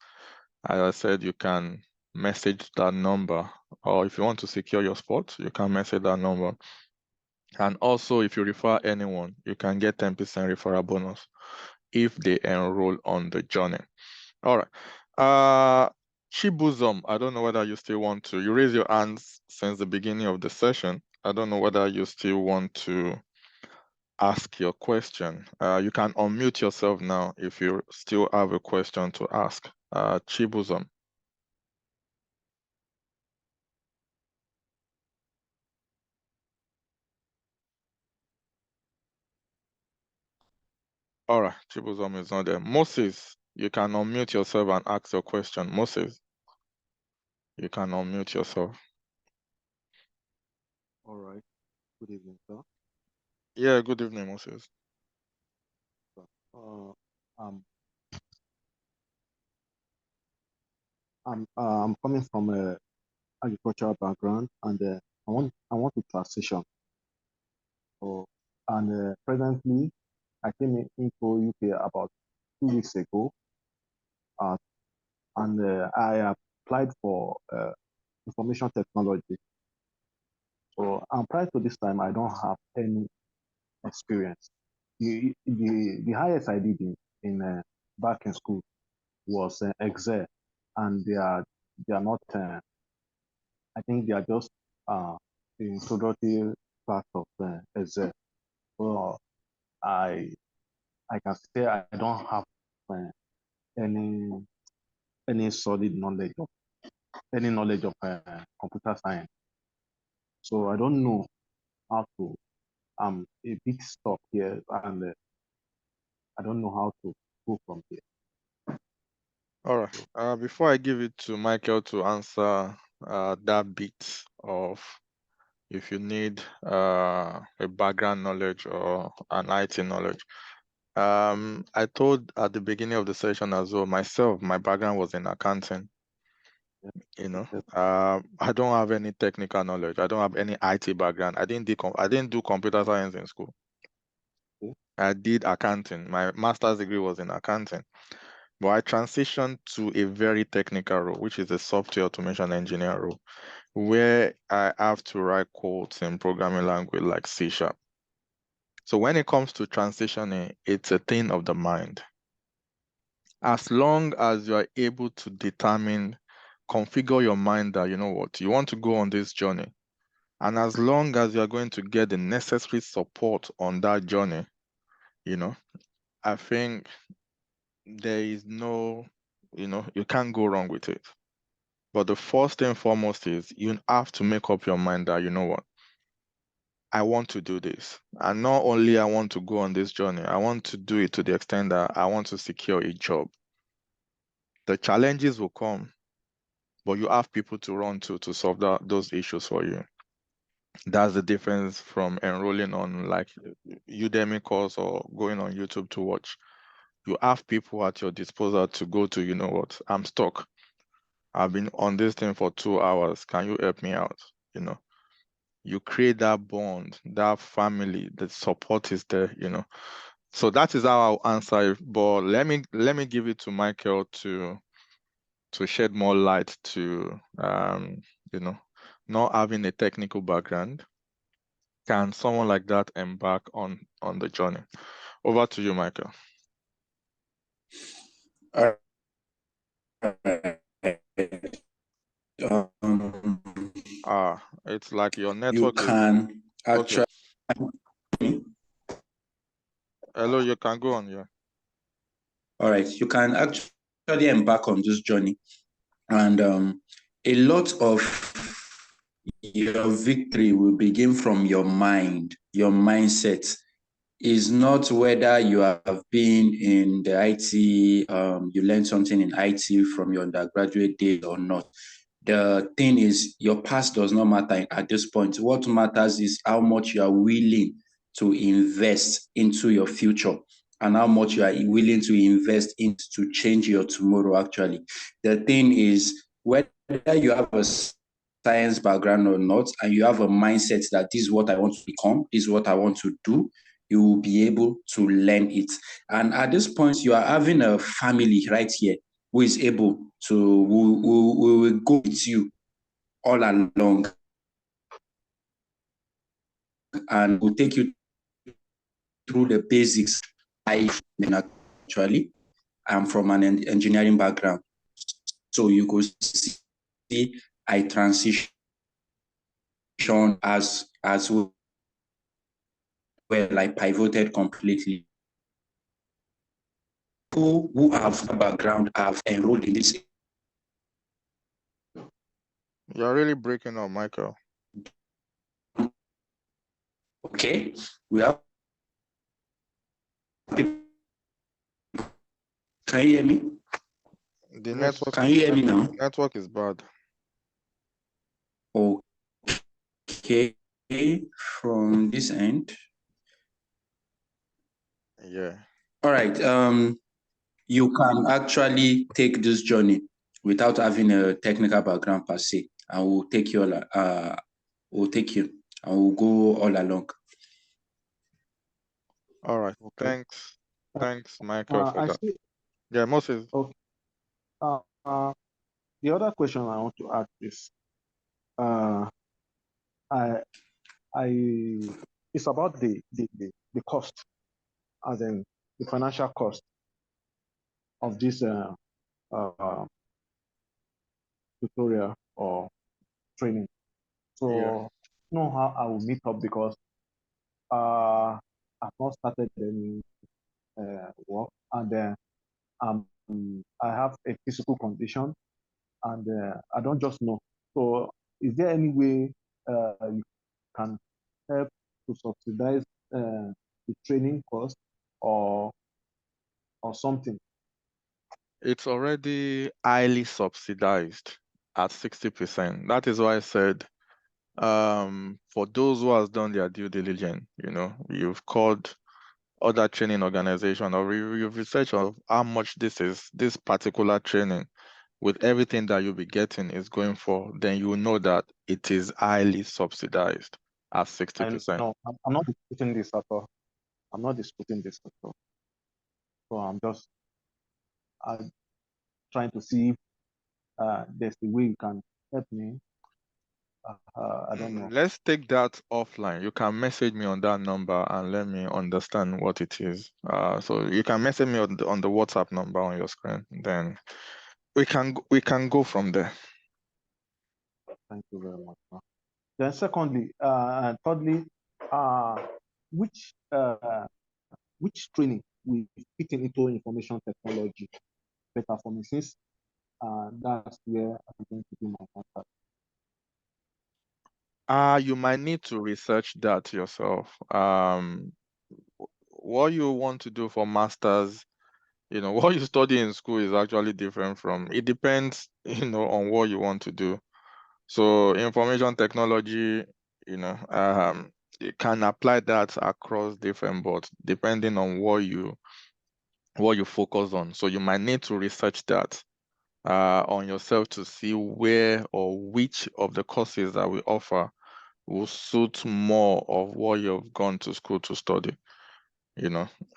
as I said, you can message that number, or if you want to secure your spot, you can message that number. And also, if you refer anyone, you can get 10% referral bonus if they enroll on the journey. All right. Chibuzom, I don't know whether you still want to. You raise your hands since the beginning of the session. I don't know whether you still want to ask your question. You can unmute yourself now if you still have a question to ask. Chibuzom. All right, Chibuzom is not there. Moses, you can unmute yourself and ask your question. Moses, you can unmute yourself. All right. Good evening, sir. Yeah, good evening, Moses. I'm coming from a agricultural background, and I want to transition. So, and presently, I came into UK about 2 weeks ago, and I applied for information technology. So, and prior to this time, I don't have any experience. The highest I did in back in school was Excel, and they are not. I think they are just the introductory part of Excel. So I can say I don't have uh, any solid knowledge of computer science. So I don't know how to. I'm a bit stuck here, and I don't know how to go from here. All right. Before I give it to Michael to answer that bit of if you need a background knowledge or an IT knowledge, I told at the beginning of the session as well, myself, my background was in accounting. You know, I don't have any technical knowledge. I don't have any IT background. I didn't do computer science in school. I did accounting. My master's degree was in accounting. But I transitioned to a very technical role, which is a software automation engineer role, where I have to write codes in programming language like C#. So when it comes to transitioning, it's a thing of the mind. As long as you are able to configure your mind that, you know what, you want to go on this journey. And as long as you are going to get the necessary support on that journey, you know, I think there is no, you can't go wrong with it. But the first and foremost is you have to make up your mind that, you know what, I want to do this. And not only I want to go on this journey, I want to do it to the extent that I want to secure a job. The challenges will come, but you have people to run to solve those issues for you. That's the difference from enrolling on like Udemy course or going on YouTube to watch. You have people at your disposal to go to, you know what, I'm stuck. I've been on this thing for 2 hours. Can you help me out? You create that bond, that family, the support is there, So that is how I'll answer it. But let me give it to Michael to shed more light to not having a technical background. Can someone like that embark on the journey? Over to you, Michael. It's like your network you can actually. Okay. Hello, you can go on, yeah. All right, you can actually embark on this journey, and a lot of your victory will begin from your mind, your mindset. Is not whether you have been in the IT, you learned something in IT from your undergraduate days or not. The thing is, your past does not matter at this point. What matters is how much you are willing to invest into your future and how much you are willing to invest into to change your tomorrow, actually. The thing is, whether you have a science background or not, and you have a mindset that this is what I want to become, this is what I want to do, you will be able to learn it. And at this point, you are having a family right here who is able to, who will go with you all along and will take you through the basics. Actually, I'm from an engineering background. So you could see I transition as well, I pivoted completely. People who have a background have enrolled in this. You're really breaking up, Michael. Okay, we have. Can you hear me? The Yes. network. Can you hear me now? Network is bad. Okay, from this end. Yeah. All right. You can actually take this journey without having a technical background per se, and we'll take you and we'll go all along. All right. Okay. Thanks, Michael, for I that. see. Yeah, Moses. Okay. The other question I want to ask is, I it's about the cost, as in the financial cost of this tutorial or training. So Yeah. know how I will meet up, because I've not started any work, and then I have a physical condition, and I don't just know. So is there any way you can help to subsidize the training cost or something? It's already highly subsidized at 60%. That is why I said, for those who has done their due diligence, you've called other training organization, or you've researched of how much this particular training with everything that you'll be getting is going for, then you will know that it is highly subsidized at 60%. No, I'm not disputing this at all. I'm not disputing this at all. So I'm just trying to see if there's a way you can help me. I don't know. Let's take that offline. You can message me on that number and let me understand what it is. So you can message me on the WhatsApp number on your screen. Then we can go from there. Thank you very much. Then secondly, and thirdly, which training will fit into information technology better for me, since that's where I'm going to do my master. You might need to research that yourself. What you want to do for masters, what you study in school is actually different from. It depends, on what you want to do. So information technology, you can apply that across different boards depending on what you focus on. So you might need to research that on yourself to see where or which of the courses that we offer will suit more of what you've gone to school to study.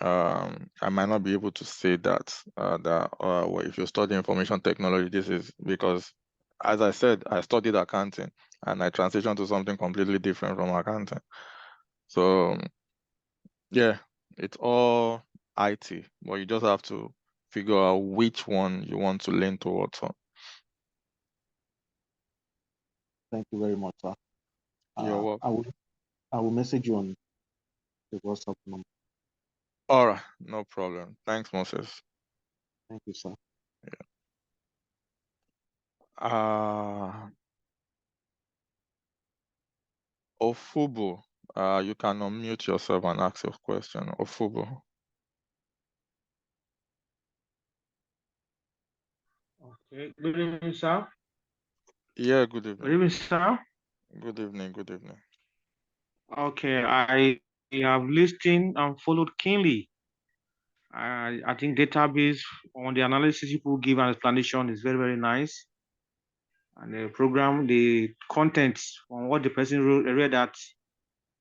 I might not be able to say that well, if you study information technology, this is because, as I said, I studied accounting and I transitioned to something completely different from accounting. So yeah, it's all IT, but you just have to figure out which one you want to lean towards. Thank you very much, sir. You're welcome. I will message you on the WhatsApp number. All right, no problem. Thanks, Moses. Thank you, sir. Ofubu, you can unmute yourself and ask your question. Ofubu. Okay, good evening, sir. Yeah, good Good evening. evening, sir. Good evening. Good evening. Okay, I have listened and followed keenly. I think database on the analysis people give an explanation is very, very nice. And the program, the content on what the person read that,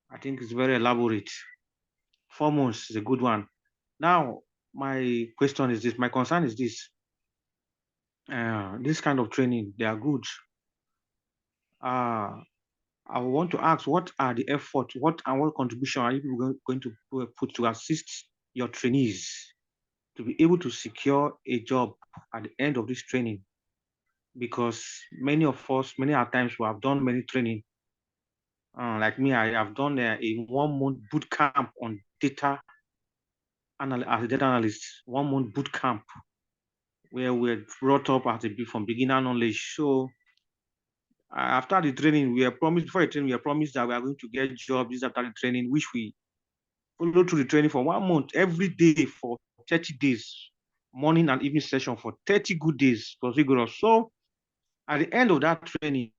I think is very elaborate. 4 months is a good one. Now, my question is this, my concern is this. This kind of training, they are good. I want to ask, what are the efforts, what contribution are you going to put to assist your trainees to be able to secure a job at the end of this training? Because many of us, many at times, we have done many training. Like me, I have done a 1 month boot camp on data as a data analyst, 1 month boot camp where we're brought up from beginner knowledge. So after the training, we are promised, before the training, we are promised that we are going to get jobs after the training, which we follow through the training for 1 month, every day for 30 days, morning and evening session for 30 good days, was rigorous. So at the end of that training,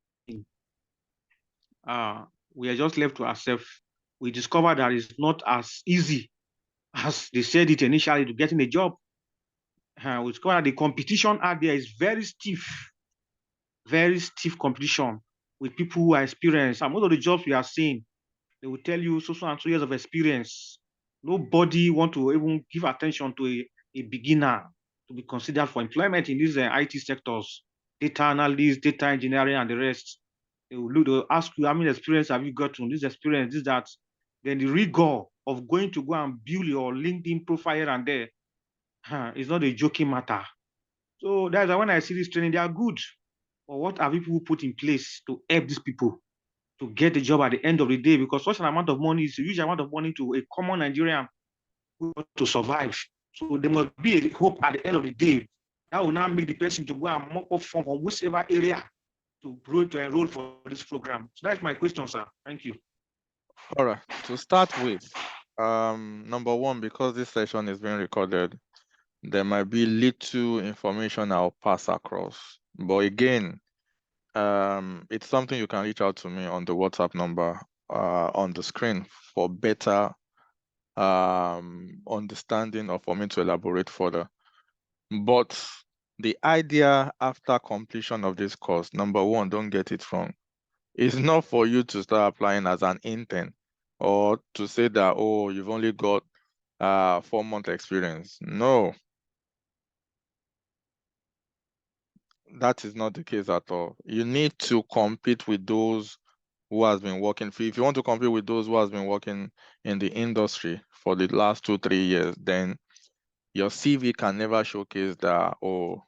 we are just left to ourselves. We discovered that it's not as easy as they said it initially to getting a job. We discovered that the competition out there is very stiff competition with people who are experienced. And most of the jobs we are seeing, they will tell you so and so years of experience. Nobody want to even give attention to a beginner to be considered for employment in these IT sectors, data analysts, data engineering, and the rest. They'll ask you, how many experience have you gotten? This experience, this, that. Then the rigor of going to go and build your LinkedIn profile and there is not a joking matter. So that's why when I see this training, they are good. But what have people put in place to help these people to get the job at the end of the day? Because such an amount of money is a huge amount of money to a common Nigerian who wants to survive. So there must be a hope at the end of the day that will now make the person to go and mop up from whichever area to enroll for this program. So that's my question, sir. Thank you. All right. To start with, number one, because this session is being recorded, there might be little information I'll pass across. But again, it's something you can reach out to me on the WhatsApp number on the screen for better understanding or for me to elaborate further. But the idea after completion of this course, number one, don't get it wrong. It's not for you to start applying as an intern or to say that, oh, you've only got 4-month experience. No, that is not the case at all. You need to compete with those who has been working. If you want to compete with those who has been working in the industry for the last 2-3 years, then your CV can never showcase that, oh,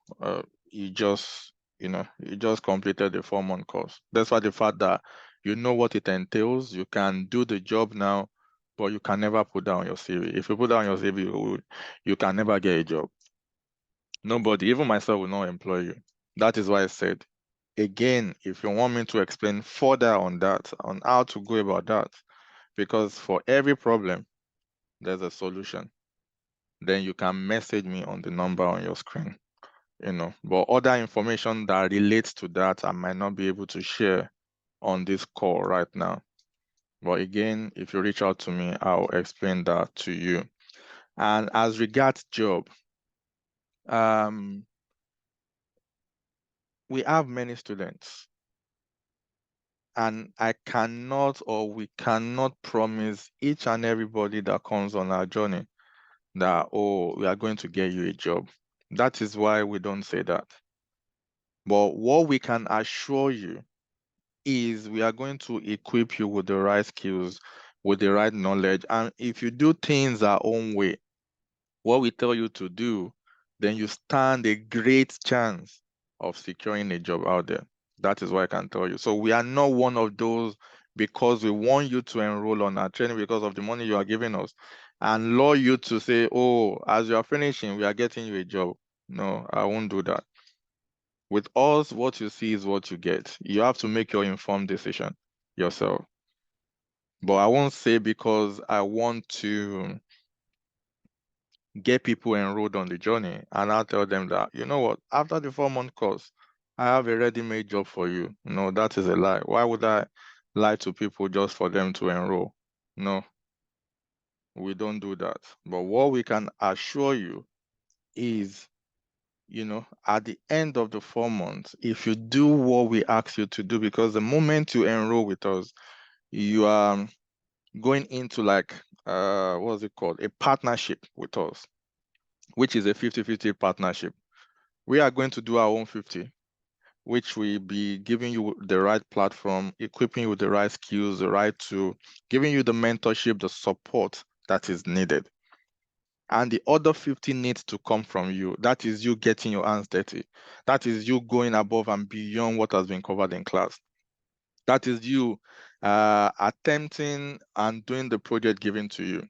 you just completed the 4-month course. That's why the fact that you know what it entails, you can do the job now, but you can never put down your CV. If you put down your CV, you can never get a job. Nobody, even myself, will not employ you. That is why I said, again, if you want me to explain further on that, on how to go about that, because for every problem, there's a solution, then you can message me on the number on your screen, but other information that relates to that, I might not be able to share on this call right now. But again, if you reach out to me, I'll explain that to you. And as regards job, we have many students, and I cannot, or we cannot promise each and everybody that comes on our journey that, oh, we are going to get you a job. That is why we don't say that. But what we can assure you is we are going to equip you with the right skills, with the right knowledge. And if you do things our own way, what we tell you to do, then you stand a great chance of securing a job out there. That is what I can tell you. So we are not one of those because we want you to enroll on our training because of the money you are giving us and lure you to say, oh, as you are finishing, we are getting you a job. No, I won't do that. With us, what you see is what you get. You have to make your informed decision yourself. But I won't say because I want to get people enrolled on the journey and I'll tell them that, you know what, after the 4-month course, I have a ready-made job for you. No, that is a lie. Why would I lie to people just for them to enroll? No, we don't do that. But what we can assure you is at the end of the 4 months, if you do what we ask you to do, because the moment you enroll with us, you are going into like, what's it called? A partnership with us, which is a 50-50 partnership. We are going to do our own 50, which will be giving you the right platform, equipping you with the right skills, the right tool, giving you the mentorship, the support that is needed. And the other 50 needs to come from you. That is you getting your hands dirty. That is you going above and beyond what has been covered in class. That is you attempting and doing the project given to you.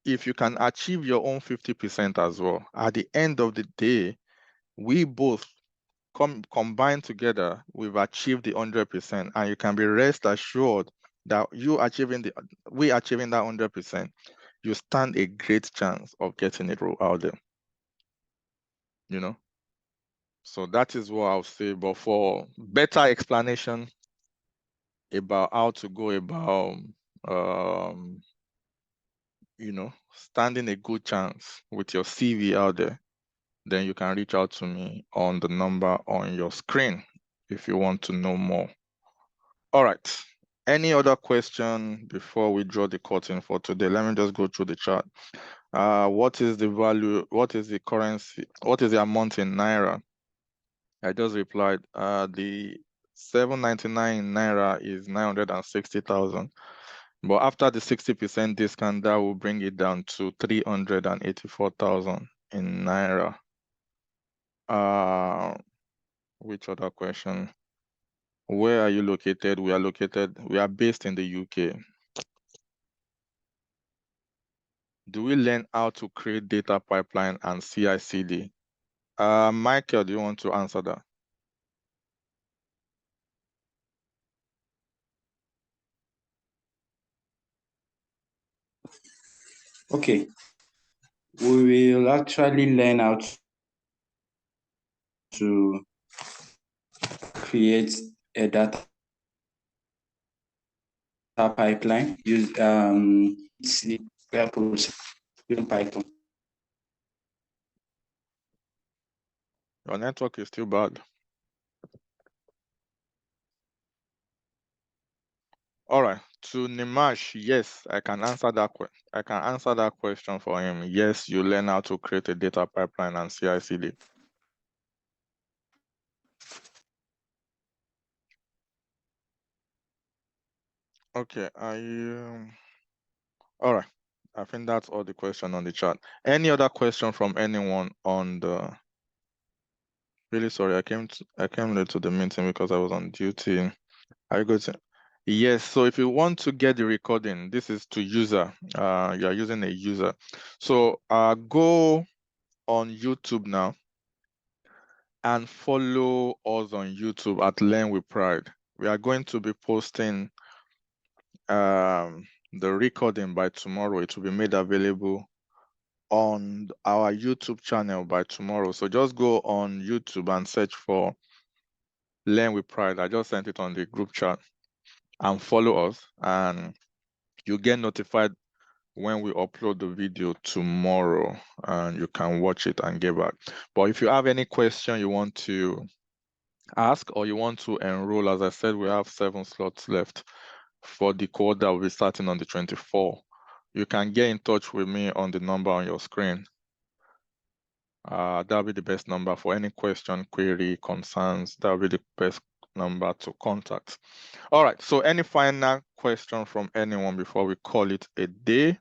If you can achieve your own 50% as well, at the end of the day, we both combined together, we've achieved the 100%, and you can be rest assured that we achieving that 100%, you stand a great chance of getting it out there. So that is what I'll say. But for better explanation about how to go about standing a good chance with your CV out there, then you can reach out to me on the number on your screen if you want to know more. All right. Any other question before we draw the curtain for today? Let me just go through the chart. What is the value? What is the currency? What is the amount in Naira? I just replied, the 799 Naira is 960,000. But after the 60% discount, that will bring it down to 384,000 in Naira. Which other question? Where are you located? We are based in the UK. Do we learn how to create data pipeline and CI/CD? Michael, do you want to answer that? Okay. We will actually learn how to create a data pipeline using Python. Your network is still bad. All right. To Nimash, yes, I can answer that question for him. Yes, you learn how to create a data pipeline and CI/CD. Okay, all right. I think that's all the question on the chat. Any other question from anyone on the? Really sorry, I came late to the meeting because I was on duty. Are you good? Yes. So if you want to get the recording, this is to user. You are using a user. So go on YouTube now and follow us on YouTube at Learn with Pride. We are going to be posting the recording by tomorrow. It will be made available on our YouTube channel by tomorrow. So just go on YouTube and search for Learn with Pride. I just sent it on the group chat, and follow us, and you get notified when we upload the video tomorrow, and you can watch it and get back. But if you have any question you want to ask or you want to enroll, as I said, we have 7 slots left for the cohort that will be starting on the 24th. You can get in touch with me on the number on your screen. That'll be the best number for any question, query, concerns. That'll be the best number to contact. All right, so any final question from anyone before we call it a day?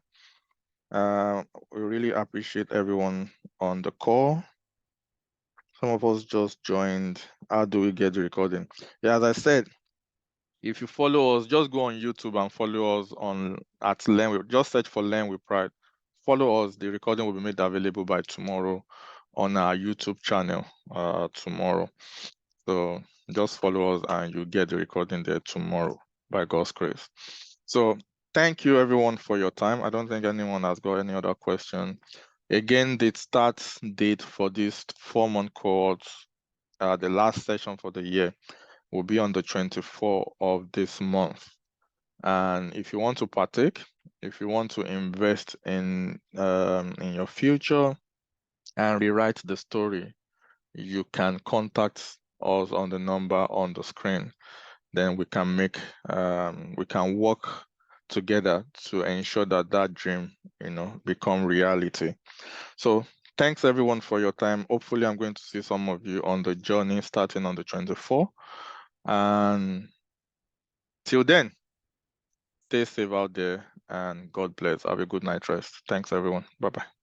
We really appreciate everyone on the call. Some of us just joined. How do we get the recording? Yeah, as I said, if you follow us, just go on YouTube and follow us at Learn with, just search for Learn with Pride. Follow us. The recording will be made available by tomorrow on our YouTube channel tomorrow. So just follow us and you get the recording there tomorrow by God's grace. So thank you everyone for your time. I don't think anyone has got any other question. Again, the start date for this 4-month cohort, the last session for the year, will be on the 24th of this month. And if you want to partake, if you want to invest in your future, and rewrite the story, you can contact us on the number on the screen. Then we can work together to ensure that that dream, become reality. So thanks everyone for your time. Hopefully I'm going to see some of you on the journey starting on the 24th. And till then, stay safe out there and God bless. Have a good night rest. Thanks everyone. Bye-bye.